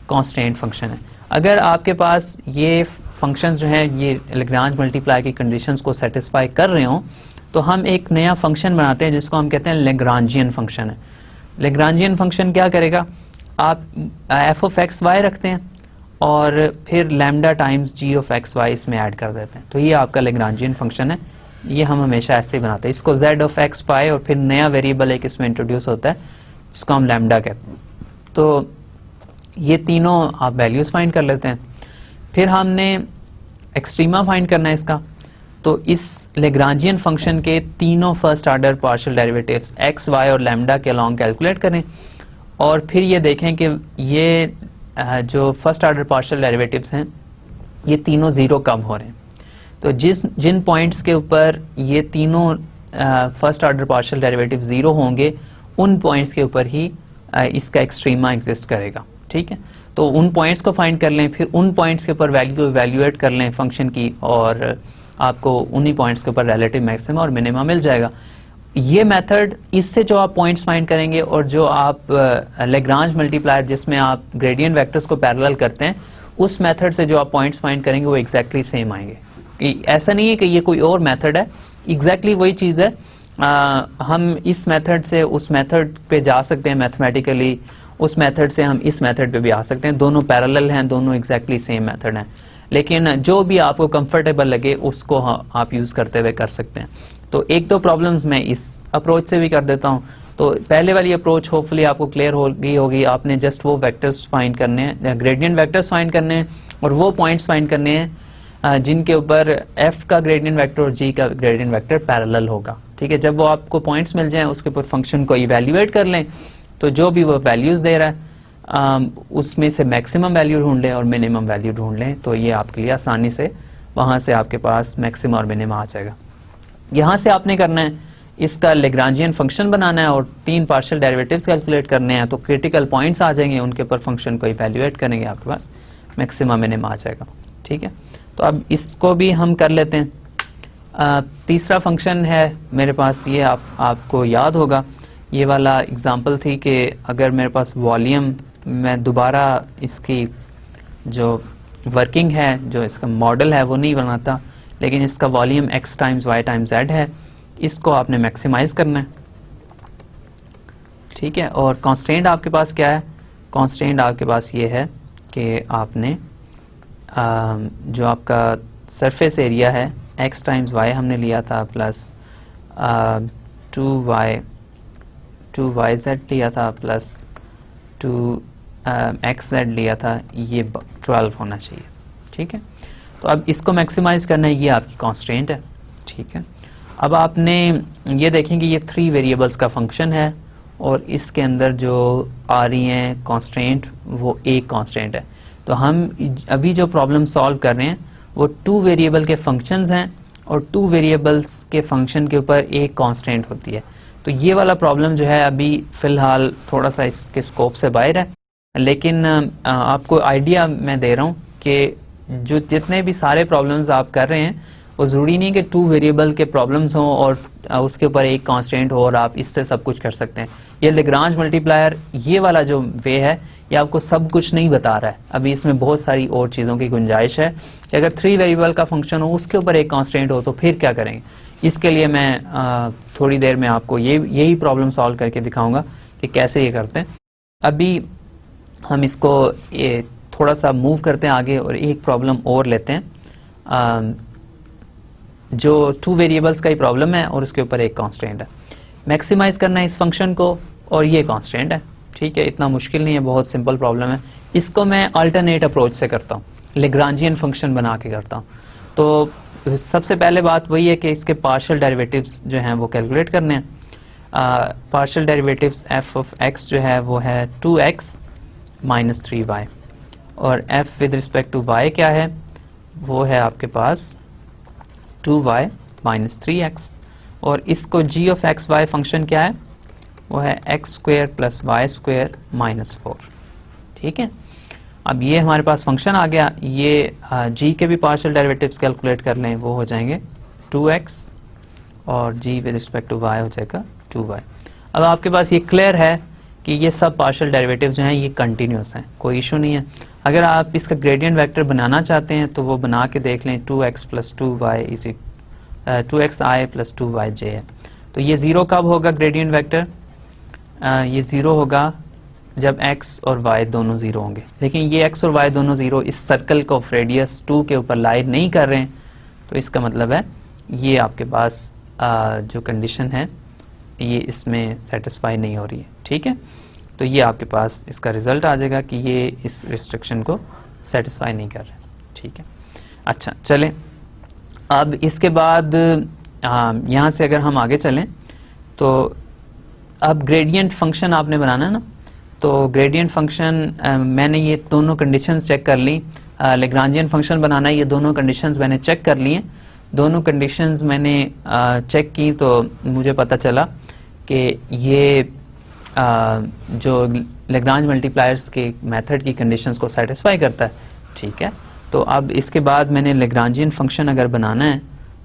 कांस्टेंट फंक्शन है। अगर आपके पास ये फंक्शन जो हैं ये लैग्रांज मल्टीप्लाई की कंडीशंस को सेटिस्फाई कर रहे हों, तो हम एक नया फंक्शन बनाते हैं जिसको हम कहते हैं लैग्रांजियन फंक्शन है। लैग्रांजियन फंक्शन क्या करेगा, आप f ऑफ एक्स वाई रखते हैं और फिर lambda times g of x y इसमें ऐड कर देते हैं, तो ये आपका लैग्रांजियन फंक्शन है। ये हम हमेशा ऐसे ही बनाते हैं, इसको z ऑफ एक्स वाई और फिर नया वेरिएबल एक इसमें इंट्रोड्यूस होता है जिसको हम लैम्डा कहते हैं। तो ये तीनों आप वैल्यूज फाइंड कर लेते हैं, फिर हमने एक्सट्रीमा फाइंड करना है इसका। तो इस लैग्रांजियन फंक्शन के तीनों first order partial derivatives x y और लैम्डा के अलोंग कैलकुलेट करें, और फिर ये देखें कि ये जो फर्स्ट ऑर्डर पार्शियल डेरिवेटिव्स हैं ये तीनों जीरो कब हो रहे हैं। तो जिन पॉइंट्स के ऊपर ये तीनों first order partial derivative zero होंगे, उन पॉइंट्स के ऊपर ही इसका एक्सट्रीमा एग्जिस्ट करेगा, ठीक है। तो उन पॉइंट्स को फाइंड कर लें, फिर उन पॉइंट्स के ऊपर वैल्यू इवैल्यूएट कर लें फंक्शन की, और आपको उन्हीं पॉइंट्स के ऊपर रिलेटिव मैक्सिमा और मिनिमा मिल जाएगा। ये मेथड, इससे जो आप पॉइंट्स फाइंड करेंगे और जो आप लैग्रांज मल्टीप्लायर जिसमें आप ग्रेडियंट वेक्टर्स को पैरेलल करते हैं, उस मेथड से जो आप पॉइंट्स फाइंड करेंगे वो एग्जैक्टली सेम आएंगे। ऐसा नहीं है कि ये कोई और मेथड है, एग्जैक्टली वही चीज़ है। हम इस मेथड से उस मेथड पे जा सकते हैं मैथमेटिकली, उस मेथड से हम इस मेथड पे भी आ सकते हैं, दोनों पैरेलल हैं, दोनों एग्जैक्टली सेम मेथड हैं, लेकिन जो भी आपको कंफर्टेबल लगे उसको आप यूज़ करते हुए कर सकते हैं। तो एक दो प्रॉब्लम्स मैं इस अप्रोच से भी कर देता हूँ। तो पहले वाली अप्रोच होपफुली आपको क्लियर हो गई होगी, आपने जस्ट वो वेक्टर्स फाइंड करने हैं, ग्रेडियंट वेक्टर्स फाइंड करने हैं और वो पॉइंट्स फाइंड करने हैं जिनके ऊपर f का ग्रेडियंट वेक्टर और g का ग्रेडियंट वेक्टर पैरेलल होगा, ठीक है। जब वो आपको पॉइंट्स मिल जाएं, उसके ऊपर फंक्शन को इवैल्यूएट कर लें, तो जो भी वो वैल्यूज दे रहा है उसमें से मैक्सिमम वैल्यू ढूंढ लें और मिनिमम वैल्यू ढूंढ लें, तो ये आपके लिए आसानी से वहां से आपके पास मैक्सिमम और मिनिमम आ जाएगा। यहाँ से आपने करना है, इसका लैग्रांजियन फंक्शन बनाना है और 3 पार्शियल डेरिवेटिव्स कैलकुलेट करने हैं, तो क्रिटिकल पॉइंट्स आ जाएंगे, उनके ऊपर फंक्शन को इवैल्यूएट करेंगे, आपके पास मैक्सिमम मिनिमम आ जाएगा, ठीक है। तो अब इसको भी हम कर लेते हैं। तीसरा फंक्शन है मेरे पास, ये आपको याद होगा, ये वाला एग्जांपल थी कि अगर मेरे पास वॉल्यूम, मैं दोबारा इसकी जो वर्किंग है, जो इसका मॉडल है वो नहीं बनाता, लेकिन इसका volume x times y times z है, इसको आपने मैक्सिमाइज करना है, ठीक है। और कांस्टेंट आपके पास क्या है, कांस्टेंट आपके पास ये है कि आपने जो आपका सरफेस एरिया है x टाइम्स y हमने लिया था प्लस 2yz लिया था प्लस 2xz लिया था, ये 12 होना चाहिए, ठीक है। तो अब इसको मैक्सिमाइज करना है, ये आपकी कांस्टेंट है, ठीक है। अब आपने ये देखें कि ये 3 वेरिएबल्स का फंक्शन है और इसके अंदर जो आ रही हैं कांस्टेंट वो एक कांस्टेंट है। तो हम अभी जो प्रॉब्लम सॉल्व कर रहे हैं वो 2 वेरिएबल के फंक्शंस हैं और 2 वेरिएबल्स के फंक्शन के ऊपर एक कांस्टेंट होती है। तो ये वाला प्रॉब्लम जो है अभी फिलहाल थोड़ा सा इसके स्कोप से बाहर है। लेकिन आपको आइडिया मैं दे रहा हूँ कि जो जितने भी सारे प्रॉब्लम्स आप कर रहे हैं वो ज़रूरी नहीं कि 2 वेरिएबल के प्रॉब्लम्स हों और उसके ऊपर एक कांस्टेंट हो और आप इससे सब कुछ कर सकते हैं। ये लेग्रांज मल्टीप्लायर ये वाला जो वे है ये आपको सब कुछ नहीं बता रहा है, अभी इसमें बहुत सारी और चीज़ों की गुंजाइश है कि अगर 3 वेरिएबल का फंक्शन हो उसके ऊपर एक कांस्टेंट हो तो फिर क्या करेंगे। इसके लिए मैं थोड़ी देर में आपको यही प्रॉब्लम सॉल्व करके दिखाऊंगा कि कैसे ये करते हैं। अभी हम इसको थोड़ा सा मूव करते हैं आगे और एक प्रॉब्लम और लेते हैं जो 2 वेरिएबल्स का ही प्रॉब्लम है और उसके ऊपर एक कांस्टेंट है। मैक्सिमाइज करना है इस फंक्शन को और ये कांस्टेंट है, ठीक है, इतना मुश्किल नहीं है, बहुत सिंपल प्रॉब्लम है। इसको मैं अल्टरनेट अप्रोच से करता हूँ, लेग्रांजियन फंक्शन बना के करता हूँ। तो सबसे पहले बात वही है कि इसके पार्शियल डेरिवेटिव्स जो हैं वो कैलकुलेट करने हैं। Partial derivatives f of x जो है वो है 2x माइनस 3y और f with respect to y क्या है, वो है आपके पास 2y माइनस 3x और इसको g of x Y function क्या है, वो है x square plus Y square minus 4, ठीक है। अब ये हमारे पास फंक्शन आ गया, ये g के भी पार्शियल डेरिवेटिव्स कैलकुलेट कर लें, वो हो जाएंगे 2x और g with respect to y हो जाएगा 2y। अब आपके पास ये क्लियर है कि ये सब पार्शियल डेरिवेटिव्स जो हैं ये कंटिन्यूस हैं, कोई इशू नहीं है। अगर आप इसका ग्रेडियंट वेक्टर बनाना चाहते हैं तो वो बना के देख लें, 2x प्लस 2y इसी 2xi प्लस 2yj है। तो ये ज़ीरो कब होगा ग्रेडियंट वेक्टर, ये ज़ीरो होगा जब x और y दोनों ज़ीरो होंगे। लेकिन ये x और y दोनों ज़ीरो इस सर्कल को रेडियस 2 के ऊपर लाई नहीं कर रहे हैं, तो इसका मतलब है ये आपके पास जो कंडीशन है ये इसमें सेटिस्फाई नहीं हो रही है, ठीक है। तो ये आपके पास इसका रिजल्ट आ जाएगा कि ये इस रिस्ट्रिक्शन को सेटिस्फाई नहीं कर रहे, ठीक है। अच्छा चलें, अब इसके बाद यहाँ से अगर हम आगे चलें तो अब ग्रेडियंट फंक्शन आपने बनाना है ना, तो ग्रेडियंट फंक्शन मैंने ये दोनों कंडीशंस चेक कर ली। लेग्रांजियन फंक्शन बनाना है, ये दोनों कंडीशंस मैंने चेक कर ली हैं। दोनों कंडीशंस मैंने चेक की तो मुझे पता चला कि ये जो लेग्रांज मल्टीप्लायर्स के मेथड की कंडीशंस को सेटिस्फाई करता है, ठीक है। तो अब इसके बाद मैंने लेग्रांजियन फंक्शन अगर बनाना है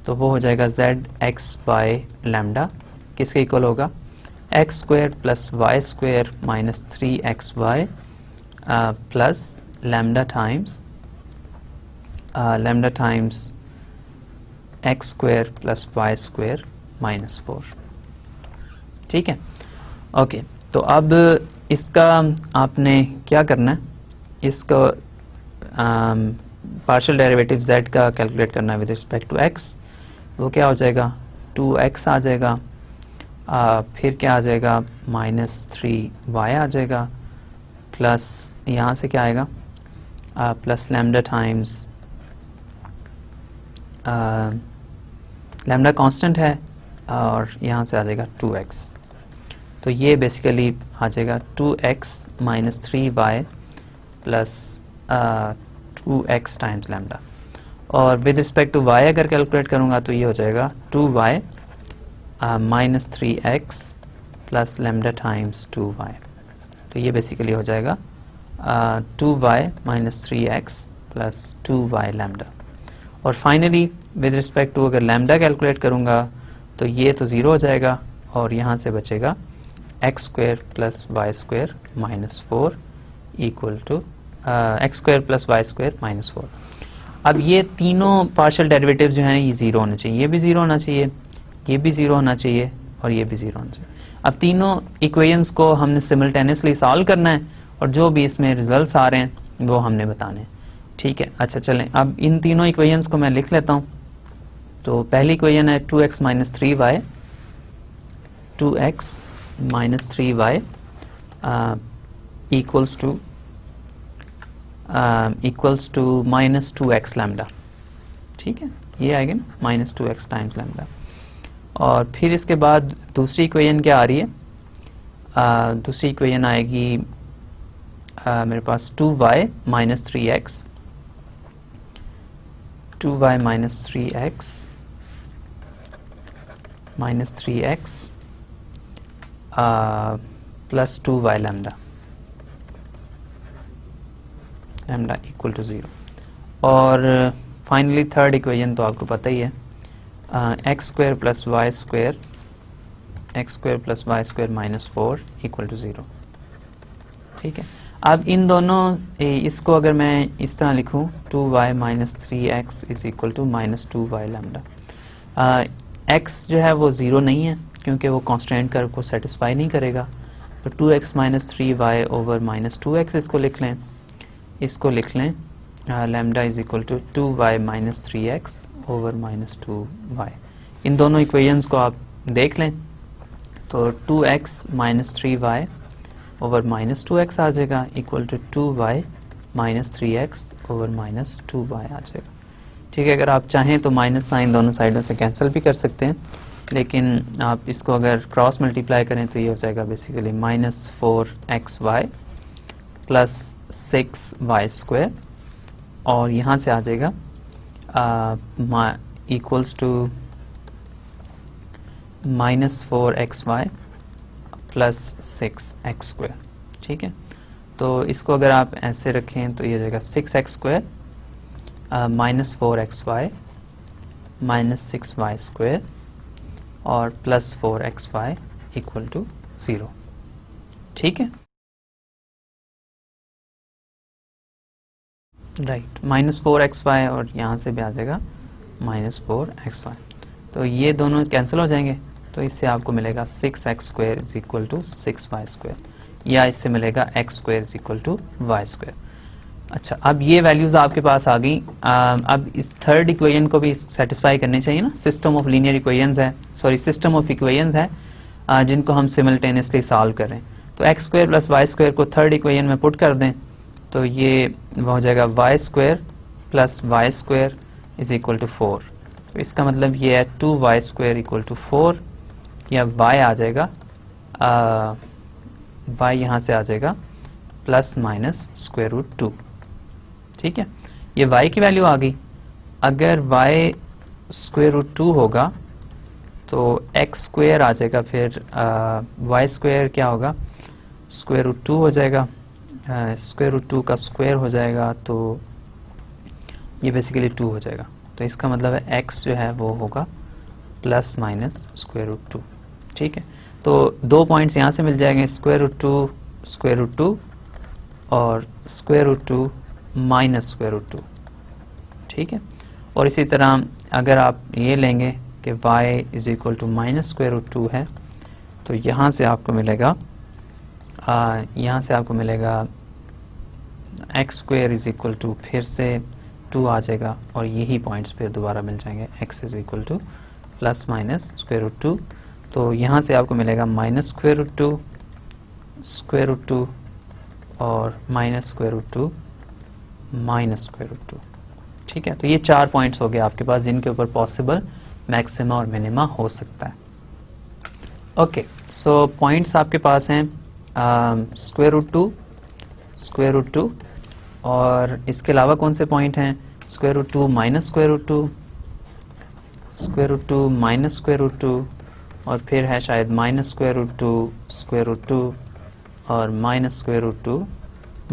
तो वो हो जाएगा z x y लैम्डा किसके इक्वल होगा, x square plus Y square minus 3xy plus lambda times x square plus Y square minus 4, ठीक है। ओके, तो अब इसका आपने क्या करना है, इसको पार्शियल डेरिवेटिव z का कैलकुलेट करना है विद रिस्पेक्ट टू x। वो क्या हो जाएगा, 2x आ जाएगा, फिर क्या आ जाएगा माइनस 3y आ जाएगा, प्लस यहाँ से क्या आएगा plus lambda times lambda constant है और यहाँ से आ जाएगा 2x। तो ये बेसिकली आ जाएगा 2x minus 3y plus 2x times lambda और विद रिस्पेक्ट टू y अगर कैलकुलेट करूँगा तो ये हो जाएगा 2y minus 3x plus lambda times 2y। तो ये बेसिकली हो जाएगा 2y minus 3x plus 2y lambda और फाइनली विद रिस्पेक्ट टू अगर लैम्डा कैलकुलेट करूँगा तो ये तो ज़ीरो हो जाएगा और यहाँ से बचेगा x square plus Y square minus 4 equal to x square plus Y square minus 4। अब ये तीनों पार्शियल डेरिवेटिव जो हैं ये ज़ीरो होने चाहिए, ये भी ज़ीरो होना चाहिए, ये भी ज़ीरो होना चाहिए और ये भी ज़ीरो होना चाहिए। अब तीनों इक्वेशंस को हमने सिमल्टेनियसली सॉल्व करना है और जो भी इसमें रिजल्ट्स आ रहे हैं वो हमने बताने हैं, ठीक है। अच्छा चलें, अब इन तीनों इक्वेशंस को मैं लिख लेता हूँ। तो पहली इक्वेशन है 2x minus 3y, 2x minus 3y equals to minus 2x lambda, ठीक है, ये आएगा ना माइनस 2x टाइम्स लैम्डा। और फिर इसके बाद दूसरी इक्वेशन क्या आ रही है, दूसरी इक्वेशन आएगी मेरे पास 2y minus 3x, 2y minus 3x minus 3x plus 2y lambda, lambda equal to 0। और फाइनली थर्ड इक्वेशन तो आपको पता ही है, x square plus y square minus 4 equal to 0। ठीक है, अब इन दोनों इसको अगर मैं इस तरह लिखूं 2y minus 3x is equal to minus 2y lambda. x जो है वो 0 नहीं है क्योंकि वो कॉन्स्टेंट कर्व को सेटिस्फाई नहीं करेगा, तो 2x minus 3y over minus 2x इसको लिख लें lambda is equal to 2y minus 3x over minus 2y। इन दोनों इक्वेशंस को आप देख लें तो 2x minus 3y over minus 2x आ जाएगा equal to 2y minus 3x over minus 2y आ जाएगा। ठीक है, अगर आप चाहें तो माइनस साइन दोनों साइडों से कैंसिल भी कर सकते हैं, लेकिन आप इसको अगर क्रॉस मल्टीप्लाई करें तो ये हो जाएगा basically minus 4xy plus 6y square, और यहाँ से आ जाएगा equals to minus 4xy plus 6x square. ठीक है, तो इसको अगर आप ऐसे रखें तो ये हो जाएगा 6x square minus 4xy minus 6y square और प्लस 4xy इक्वल टू 0। ठीक है, राइट, माइनस 4xy और यहाँ से भी आ जाएगा माइनस 4xy, तो ये दोनों कैंसिल हो जाएंगे, तो इससे आपको मिलेगा 6x square is equal to 6y square, या इससे मिलेगा x square is equal to y square. अच्छा, अब ये वैल्यूज आपके पास आ गई। अब इस थर्ड इक्वेशन को भी सेटिस्फाई करनी चाहिए ना, सिस्टम ऑफ लीनियर इक्वेशंस है, सॉरी सिस्टम ऑफ इक्वेशंस है जिनको हम सिमल्टेनियसली सॉल्व कर रहे हैं। तो x square plus y square को थर्ड इक्वेशन में पुट कर दें तो ये हो जाएगा y square plus y square is equal to 4। तो इसका मतलब ये है 2y स्क्वायर इक्वल टू 4, या y आ जाएगा y यहाँ से आ जाएगा प्लस माइनस स्क्वायर रूट 2। ठीक है, ये y की वैल्यू आ गई। अगर y स्क्वायर रूट 2 होगा तो x स्क्वायर आ जाएगा, फिर y स्क्वायर क्या होगा, स्क्वायर रूट 2 हो जाएगा, स्क्वायर रूट 2 का स्क्वायर हो जाएगा तो ये बेसिकली 2 हो जाएगा। तो इसका मतलब है x जो है वो होगा प्लस माइनस स्क्वायर रूट 2। ठीक है, तो दो पॉइंट्स यहाँ से मिल जाएंगे, स्क्वायर रूट 2 और square root 2 minus square root 2। ठीक है, और इसी तरह अगर आप ये लेंगे कि y is equal to minus square root 2 है, तो यहाँ से आपको मिलेगा x square is equal to फिर से 2 आ जाएगा, और यही पॉइंट्स फिर दोबारा मिल जाएंगे, x is equal to plus minus square root 2। तो यहाँ से आपको मिलेगा माइनस स्क्वायर रूट 2 और minus square root 2 minus square root 2। ठीक है, तो ये 4 पॉइंट्स हो गए आपके पास जिनके ऊपर पॉसिबल मैक्सिमा और मिनिमा हो सकता है। ओके, सो पॉइंट्स आपके पास हैं स्क्वायर रूट 2 और इसके अलावा कौन से पॉइंट हैं, square root 2 minus square root 2, square root 2 minus square root 2, और फिर है शायद minus square root 2 square root 2 और minus square root 2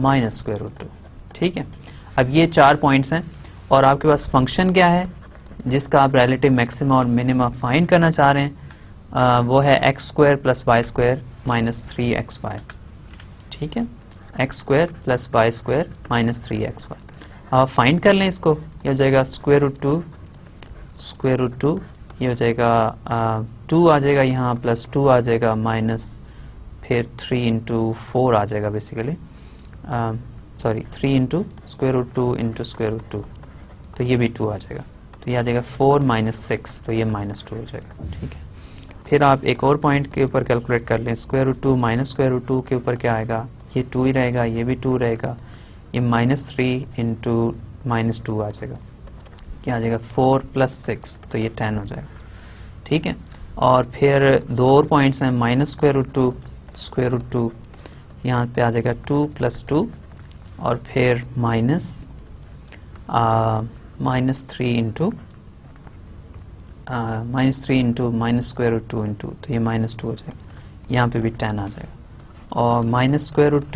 minus square root 2। ठीक है, अब ये 4 पॉइंट्स हैं और आपके पास फंक्शन क्या है जिसका आप रिलेटिव मैक्सिमा और मिनिमा फाइंड करना चाह रहे हैं, वो है x square plus y square minus 3xy। ठीक है, x square plus y square minus 3xy। आप फाइंड कर लें इसको, ये हो जाएगा स्क्वायर रूट 2, ये हो जाएगा 2 आ जाएगा यहाँ, प्लस 2 आ जाएगा, माइनस फिर 3 इंटू 4 आ जाएगा basically, sorry 3 into square root 2 into square root 2, तो ये भी 2 आ जाएगा, तो ये आ जाएगा 4 माइनस 6, तो ये माइनस 2 हो जाएगा। ठीक है, फिर आप एक और पॉइंट के ऊपर कैलकुलेट कर लें, square root 2 minus square root 2 के ऊपर क्या आएगा, ये 2 ही रहेगा, ये भी 2 रहेगा, ये माइनस 3 इंटू माइनस 2 आ जाएगा, क्या आ जाएगा 4 प्लस 6, तो ये 10 हो जाएगा। ठीक है, और फिर 2 और पॉइंट्स हैं, माइनस स्क्वायर रूट 2 यहाँ पे आ जाएगा 2 प्लस 2, और फिर minus 3 into minus square root 2 into, तो ये माइनस 2 हो जाएगा, यहाँ पे भी 10 आ जाएगा, और माइनस स्क्वायर रूट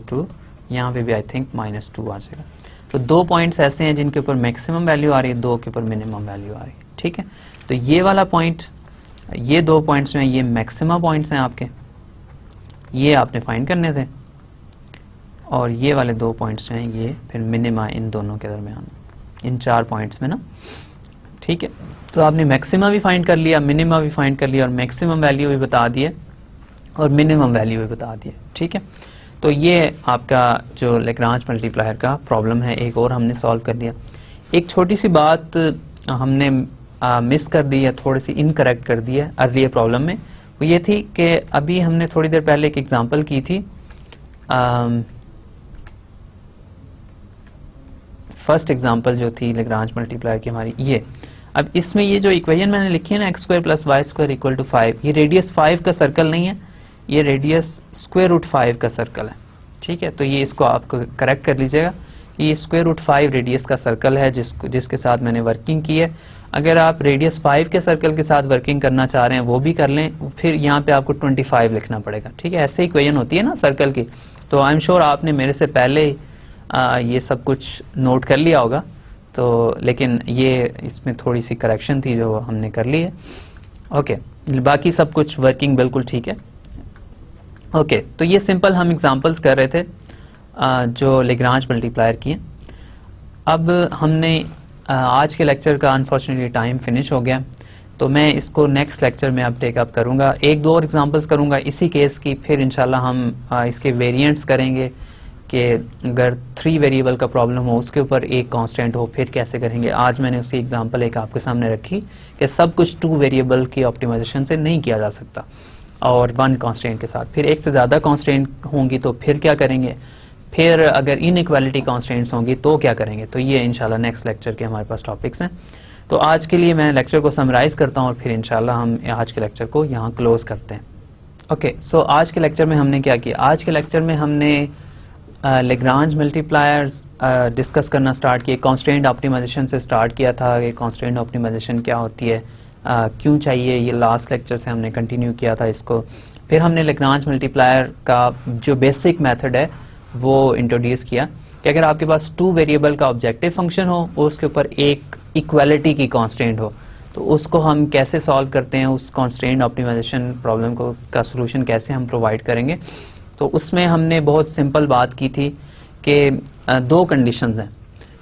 2 यहाँ पे भी आई थिंक -2 आ जाएगा। तो 2 पॉइंट्स ऐसे हैं जिनके ऊपर मैक्सिमम वैल्यू आ रही है, 2 के ऊपर मिनिमम वैल्यू आ रही है, ठीक है। तो ये वाला पॉइंट, ये 2 पॉइंट्स में ये मैक्सिमम पॉइंट्स हैं आपके, ये आपने फाइंड करने थे, और ये वाले 2 पॉइंट्स हैं ये फिर मिनिमा इन दोनों के दरमियान, इन 4 पॉइंट्स में ना, ठीक है। तो आपने मैक्सिमा भी फाइंड कर लिया, मिनिमा भी फाइंड कर लिया, और मैक्सिमम वैल्यू भी बता दिए और मिनिमम वैल्यू भी बता दिए, ठीक है। तो ये आपका जो लैग्रांज मल्टीप्लायर का प्रॉब्लम है, एक और हमने सॉल्व कर दिया। एक छोटी सी बात हमने मिस कर दी है, थोड़ी सी इनकरेक्ट कर दी है अर्लियर प्रॉब्लम में, वो ये थी कि अभी हमने थोड़ी देर पहले एक एग्जांपल की थी, फर्स्ट एग्जांपल जो थी लैग्रांज मल्टीप्लायर की हमारी, ये अब इसमें ये जो इक्वेशन मैंने लिखी है ना x² + y² = 5, ये रेडियस 5 का सर्कल नहीं है, ये रेडियस √5 का सर्कल है, ठीक है। तो ये इसको आपको करेक्ट कर लीजिएगा, ये √5 रेडियस का सर्कल है जिसके साथ मैंने वर्किंग की है। अगर आप रेडियस 5 के सर्कल के साथ वर्किंग करना चाह रहे हैं वो भी कर लें, फिर यहाँ पे आपको 25 लिखना पड़ेगा, ठीक है। ऐसे इक्वेशन होती है ना सर्कल की, तो आई एम श्योर आपने मेरे से पहले ये सब कुछ नोट कर लिया होगा, तो लेकिन ये इसमें थोड़ी सी करेक्शन थी जो हमने कर ली है, ओके। बाकी सब कुछ वर्किंग बिल्कुल ठीक है, ओके। तो ये सिंपल हम एग्जांपल्स कर रहे थे जो लैग्रांज मल्टीप्लायर की हैं। अब हमने आज के लेक्चर का अनफॉर्चुनेटली टाइम फिनिश हो गया, तो मैं इसको नेक्स्ट लेक्चर में अब टेकअप करूंगा, 1-2 और एग्जांपल्स करूंगा इसी केस की, फिर इंशाल्लाह हम इसके वेरिएंट्स करेंगे कि अगर 3 वेरिएबल का प्रॉब्लम हो, उसके ऊपर एक कांस्टेंट हो, फिर कैसे करेंगे। आज मैंने उसकी एग्जांपल एक आपके सामने रखी कि सब कुछ 2 वेरिएबल की ऑप्टिमाइजेशन से नहीं किया जा सकता, और 1 कांस्टेंट के साथ, फिर एक से ज़्यादा कांस्टेंट होंगी तो फिर क्या करेंगे, फिर अगर इनइक्वालिटी कांस्टेंट्स होंगी तो क्या करेंगे। तो ये इंशाल्लाह नेक्स्ट लेक्चर के हमारे पास टॉपिक्स हैं। तो आज के लिए मैं लेक्चर को समराइज करता हूँ और फिर इंशाल्लाह हम आज के लेक्चर को यहाँ क्लोज करते हैं, ओके। सो आज के लेक्चर में हमने क्या किया, आज के लेक्चर में हमने लैग्रांज मल्टीप्लायर्स डिस्कस करना स्टार्ट किए, कांस्टेंट ऑप्टिमाइजेशन से स्टार्ट किया था कि कांस्टेंट ऑप्टिमाइजेशन क्या होती है, क्यों चाहिए, ये लास्ट लेक्चर से हमने कंटिन्यू किया था इसको। फिर हमने लैग्रांज मल्टीप्लायर का जो बेसिक मेथड है वो इंट्रोड्यूस किया कि अगर आपके पास 2 वेरिएबल का ऑब्जेक्टिव फंक्शन हो और उसके ऊपर एक इक्वालिटी की कांस्टेंट हो, तो उसको हम कैसे सॉल्व करते हैं, उस कांस्टेंट ऑप्टिमाइजेशन प्रॉब्लम को का सलूशन कैसे हम प्रोवाइड करेंगे। तो उसमें हमने बहुत सिंपल बात की थी कि 2 कंडीशंस हैं।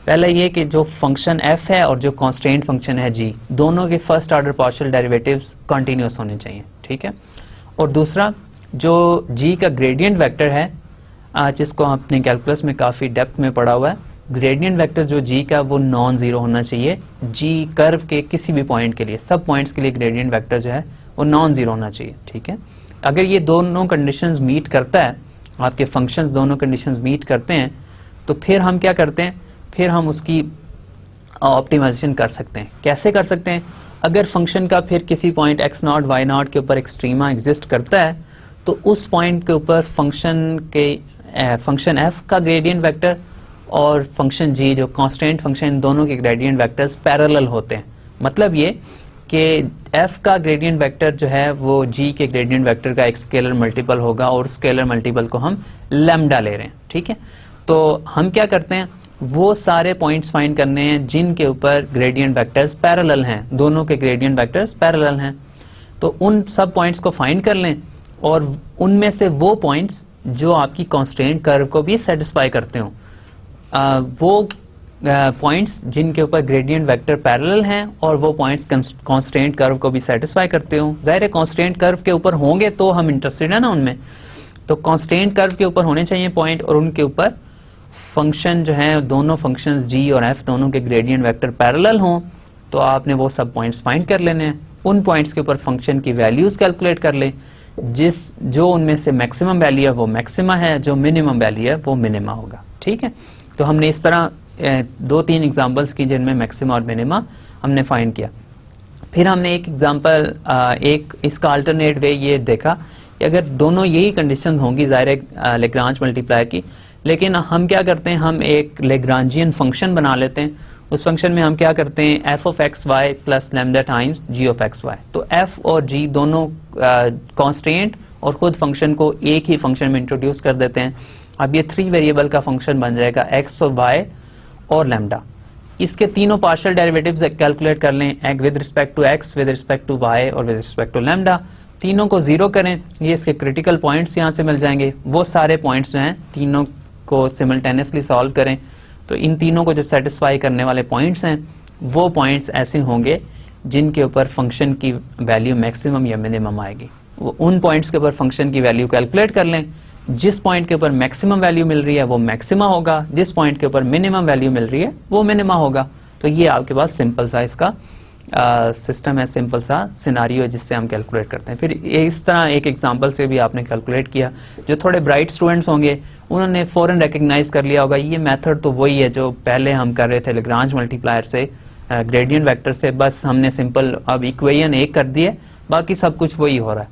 पहला ये कि जो फंक्शन f है और जो कांस्टेंट फंक्शन है g, दोनों के first order partial derivatives continuous होने चाहिए, ठीक है। और दूसरा जो g का ग्रेडियंट वेक्टर है, जिसको आपने कैलकुलस में काफ़ी डेप्थ में पढ़ा हुआ है, ग्रेडियंट वेक्टर जो g का वो नॉन जीरो होना चाहिए, g कर्व के किसी भी पॉइंट के लिए, सब पॉइंट्स के लिए ग्रेडियंट वेक्टर जो है वो नॉन जीरो होना चाहिए, ठीक है। अगर ये दोनों कंडीशंस मीट करता है, आपके फंक्शंस दोनों कंडीशंस मीट करते हैं, तो फिर हम क्या करते हैं, फिर हम उसकी ऑप्टिमाइजेशन कर सकते हैं। कैसे कर सकते हैं, अगर फंक्शन का फिर किसी पॉइंट x0 y0 के ऊपर एक्सट्रीमा एग्जिस्ट करता है, तो उस पॉइंट के ऊपर फंक्शन f का ग्रेडियंट वेक्टर और फंक्शन g जो कांस्टेंट फंक्शन, दोनों के ग्रेडियंट वेक्टर्स पैरेलल होते हैं। मतलब ये कि f का ग्रेडियंट वेक्टर जो है वो g के ग्रेडियंट वेक्टर का एक स्केलर मल्टीपल होगा, और स्केलर मल्टीपल को हम लैम्डा ले रहे हैं, ठीक है। तो हम क्या करते हैं, वो सारे पॉइंट्स फाइंड करने हैं जिनके ऊपर ग्रेडियंट वेक्टर्स पैरेलल हैं, दोनों के ग्रेडियंट वेक्टर्स पैरेलल हैं। तो उन सब पॉइंट्स को फाइंड कर लें, और उनमें से वो पॉइंट्स जो आपकी कांस्टेंट कर्व को भी सेटिस्फाई करते हो, वो पॉइंट्स जिनके ऊपर ग्रेडियंट वेक्टर पैरेलल हैं और वो पॉइंट्स कांस्टेंट कर्व को भी सेटिस्फाई करते हो। जाहिर है कांस्टेंट कर्व के ऊपर होंगे तो हम इंटरेस्टेड है ना उनमें, तो कांस्टेंट कर्व के ऊपर होने चाहिए पॉइंट, और उनके ऊपर फंक्शन जो है, दोनों फंक्शंस g और f दोनों के ग्रेडियंट वेक्टर पैरेलल हों, तो आपने वो सब पॉइंट्स फाइंड कर लेने हैं। उन पॉइंट्स के ऊपर फंक्शन की वैल्यूज कैलकुलेट कर ले, जो उनमें से मैक्सिमम वैल्यू है वो मैक्सिमा है, जो मिनिमम वैल्यू है वो मिनिमा होगा, ठीक है। तो हमने इस तरह 2-3 एग्जांपल्स की जिनमें मैक्सिमा और मिनिमा हमने फाइंड किया। फिर हमने एक एग्जांपल, एक इसका अल्टरनेट वे ये देखा कि अगर दोनों यही कंडीशंस होंगी ज़ाहिर है लैग्रांज मल्टीप्लायर की, लेकिन हम क्या करते हैं, हम एक लैग्रांजियन फंक्शन बना लेते हैं। उस फंक्शन में हम क्या करते हैं, f of x y plus lambda times g of x y। तो f और g दोनों कांस्टेंट और खुद फंक्शन को एक ही फंक्शन में इंट्रोड्यूस कर देते हैं। अब ये 3 वेरिएबल का फंक्शन बन जाएगा x और y और लैम्डा। इसके तीनों पार्शियल डेरिवेटिव्स कैलकुलेट कर लें, with respect to x, with respect to y और विद रिस्पेक्ट टू लैम्डा। तीनों को जीरो करें, ये इसके क्रिटिकल पॉइंट्स यहाँ से मिल जाएंगे। वो सारे पॉइंट्स जो हैं तीनों को सिमल्टेनियसली सॉल्व करें, तो इन तीनों को जो सेटिस्फाई करने वाले पॉइंट्स हैं वो पॉइंट्स ऐसे होंगे जिनके ऊपर फंक्शन की वैल्यू मैक्सिमम या मिनिमम आएगी। वो उन पॉइंट्स के ऊपर फंक्शन की वैल्यू कैलकुलेट कर लें। जिस पॉइंट के ऊपर मैक्सिमम वैल्यू मिल रही है वो मैक्सिमा होगा, जिस पॉइंट के ऊपर मिनिमम वैल्यू मिल रही है वो मिनिमा होगा। तो ये आपके पास सिंपल सा इसका सिस्टम है, सिंपल सा सिनारियो है जिससे हम कैलकुलेट करते हैं। फिर इस तरह एक एग्जांपल से भी आपने कैलकुलेट किया। जो थोड़े ब्राइट स्टूडेंट्स होंगे उन्होंने फौरन रिकग्नाइज कर लिया होगा ये मेथड तो वही है जो पहले हम कर रहे थे लैग्रांज मल्टीप्लायर से, ग्रेडियंट वेक्टर से। बस हमने सिंपल अब इक्वेशन एक कर दी है, बाकी सब कुछ वही हो रहा है।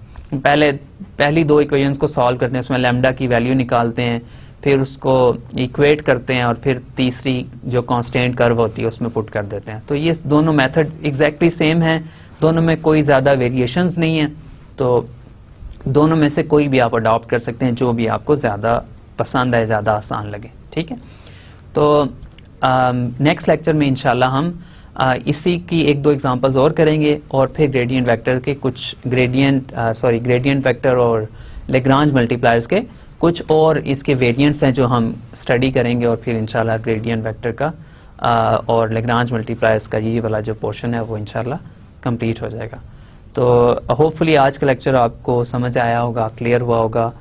पहली 2 इक्वेशंस को सॉल्व करते हैं, उसमें लैम्डा की वैल्यू निकालते हैं, फिर उसको इक्वेट करते हैं और फिर तीसरी जो कांस्टेंट कर्व होती है उसमें पुट कर देते हैं। तो ये दोनों मेथड एग्जैक्टली सेम है, दोनों में कोई ज़्यादा वेरिएशंस नहीं है। तो दोनों में से कोई भी आप अडॉप्ट कर सकते हैं, जो भी आपको ज़्यादा पसंद आए, ज़्यादा आसान लगे। ठीक है, तो नेक्स्ट लेक्चर में इंशाल्लाह हम इसी की 1-2 एग्जांपल्स और करेंगे और फिर ग्रेडियंट वेक्टर के कुछ ग्रेडियंट वेक्टर और लैग्रांज मल्टीप्लायर्स के कुछ और इसके वेरिएंट्स हैं जो हम स्टडी करेंगे, और फिर इंशाल्लाह ग्रेडियंट वेक्टर का और लैग्रांज मल्टीप्लायर्स का ये वाला जो पोर्शन है वो इंशाल्लाह कंप्लीट हो जाएगा। तो होपफुली आज का लेक्चर आपको समझ आया होगा, क्लियर हुआ होगा।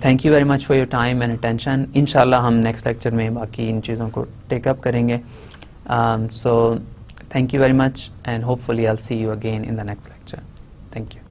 Thank you very much for your time and attention. इंशाल्लाह हम नेक्स्ट लेक्चर में बाकी इन चीज़ों को टेकअप करेंगे। So thank you very much and hopefully I'll see you again in the next lecture. Thank you.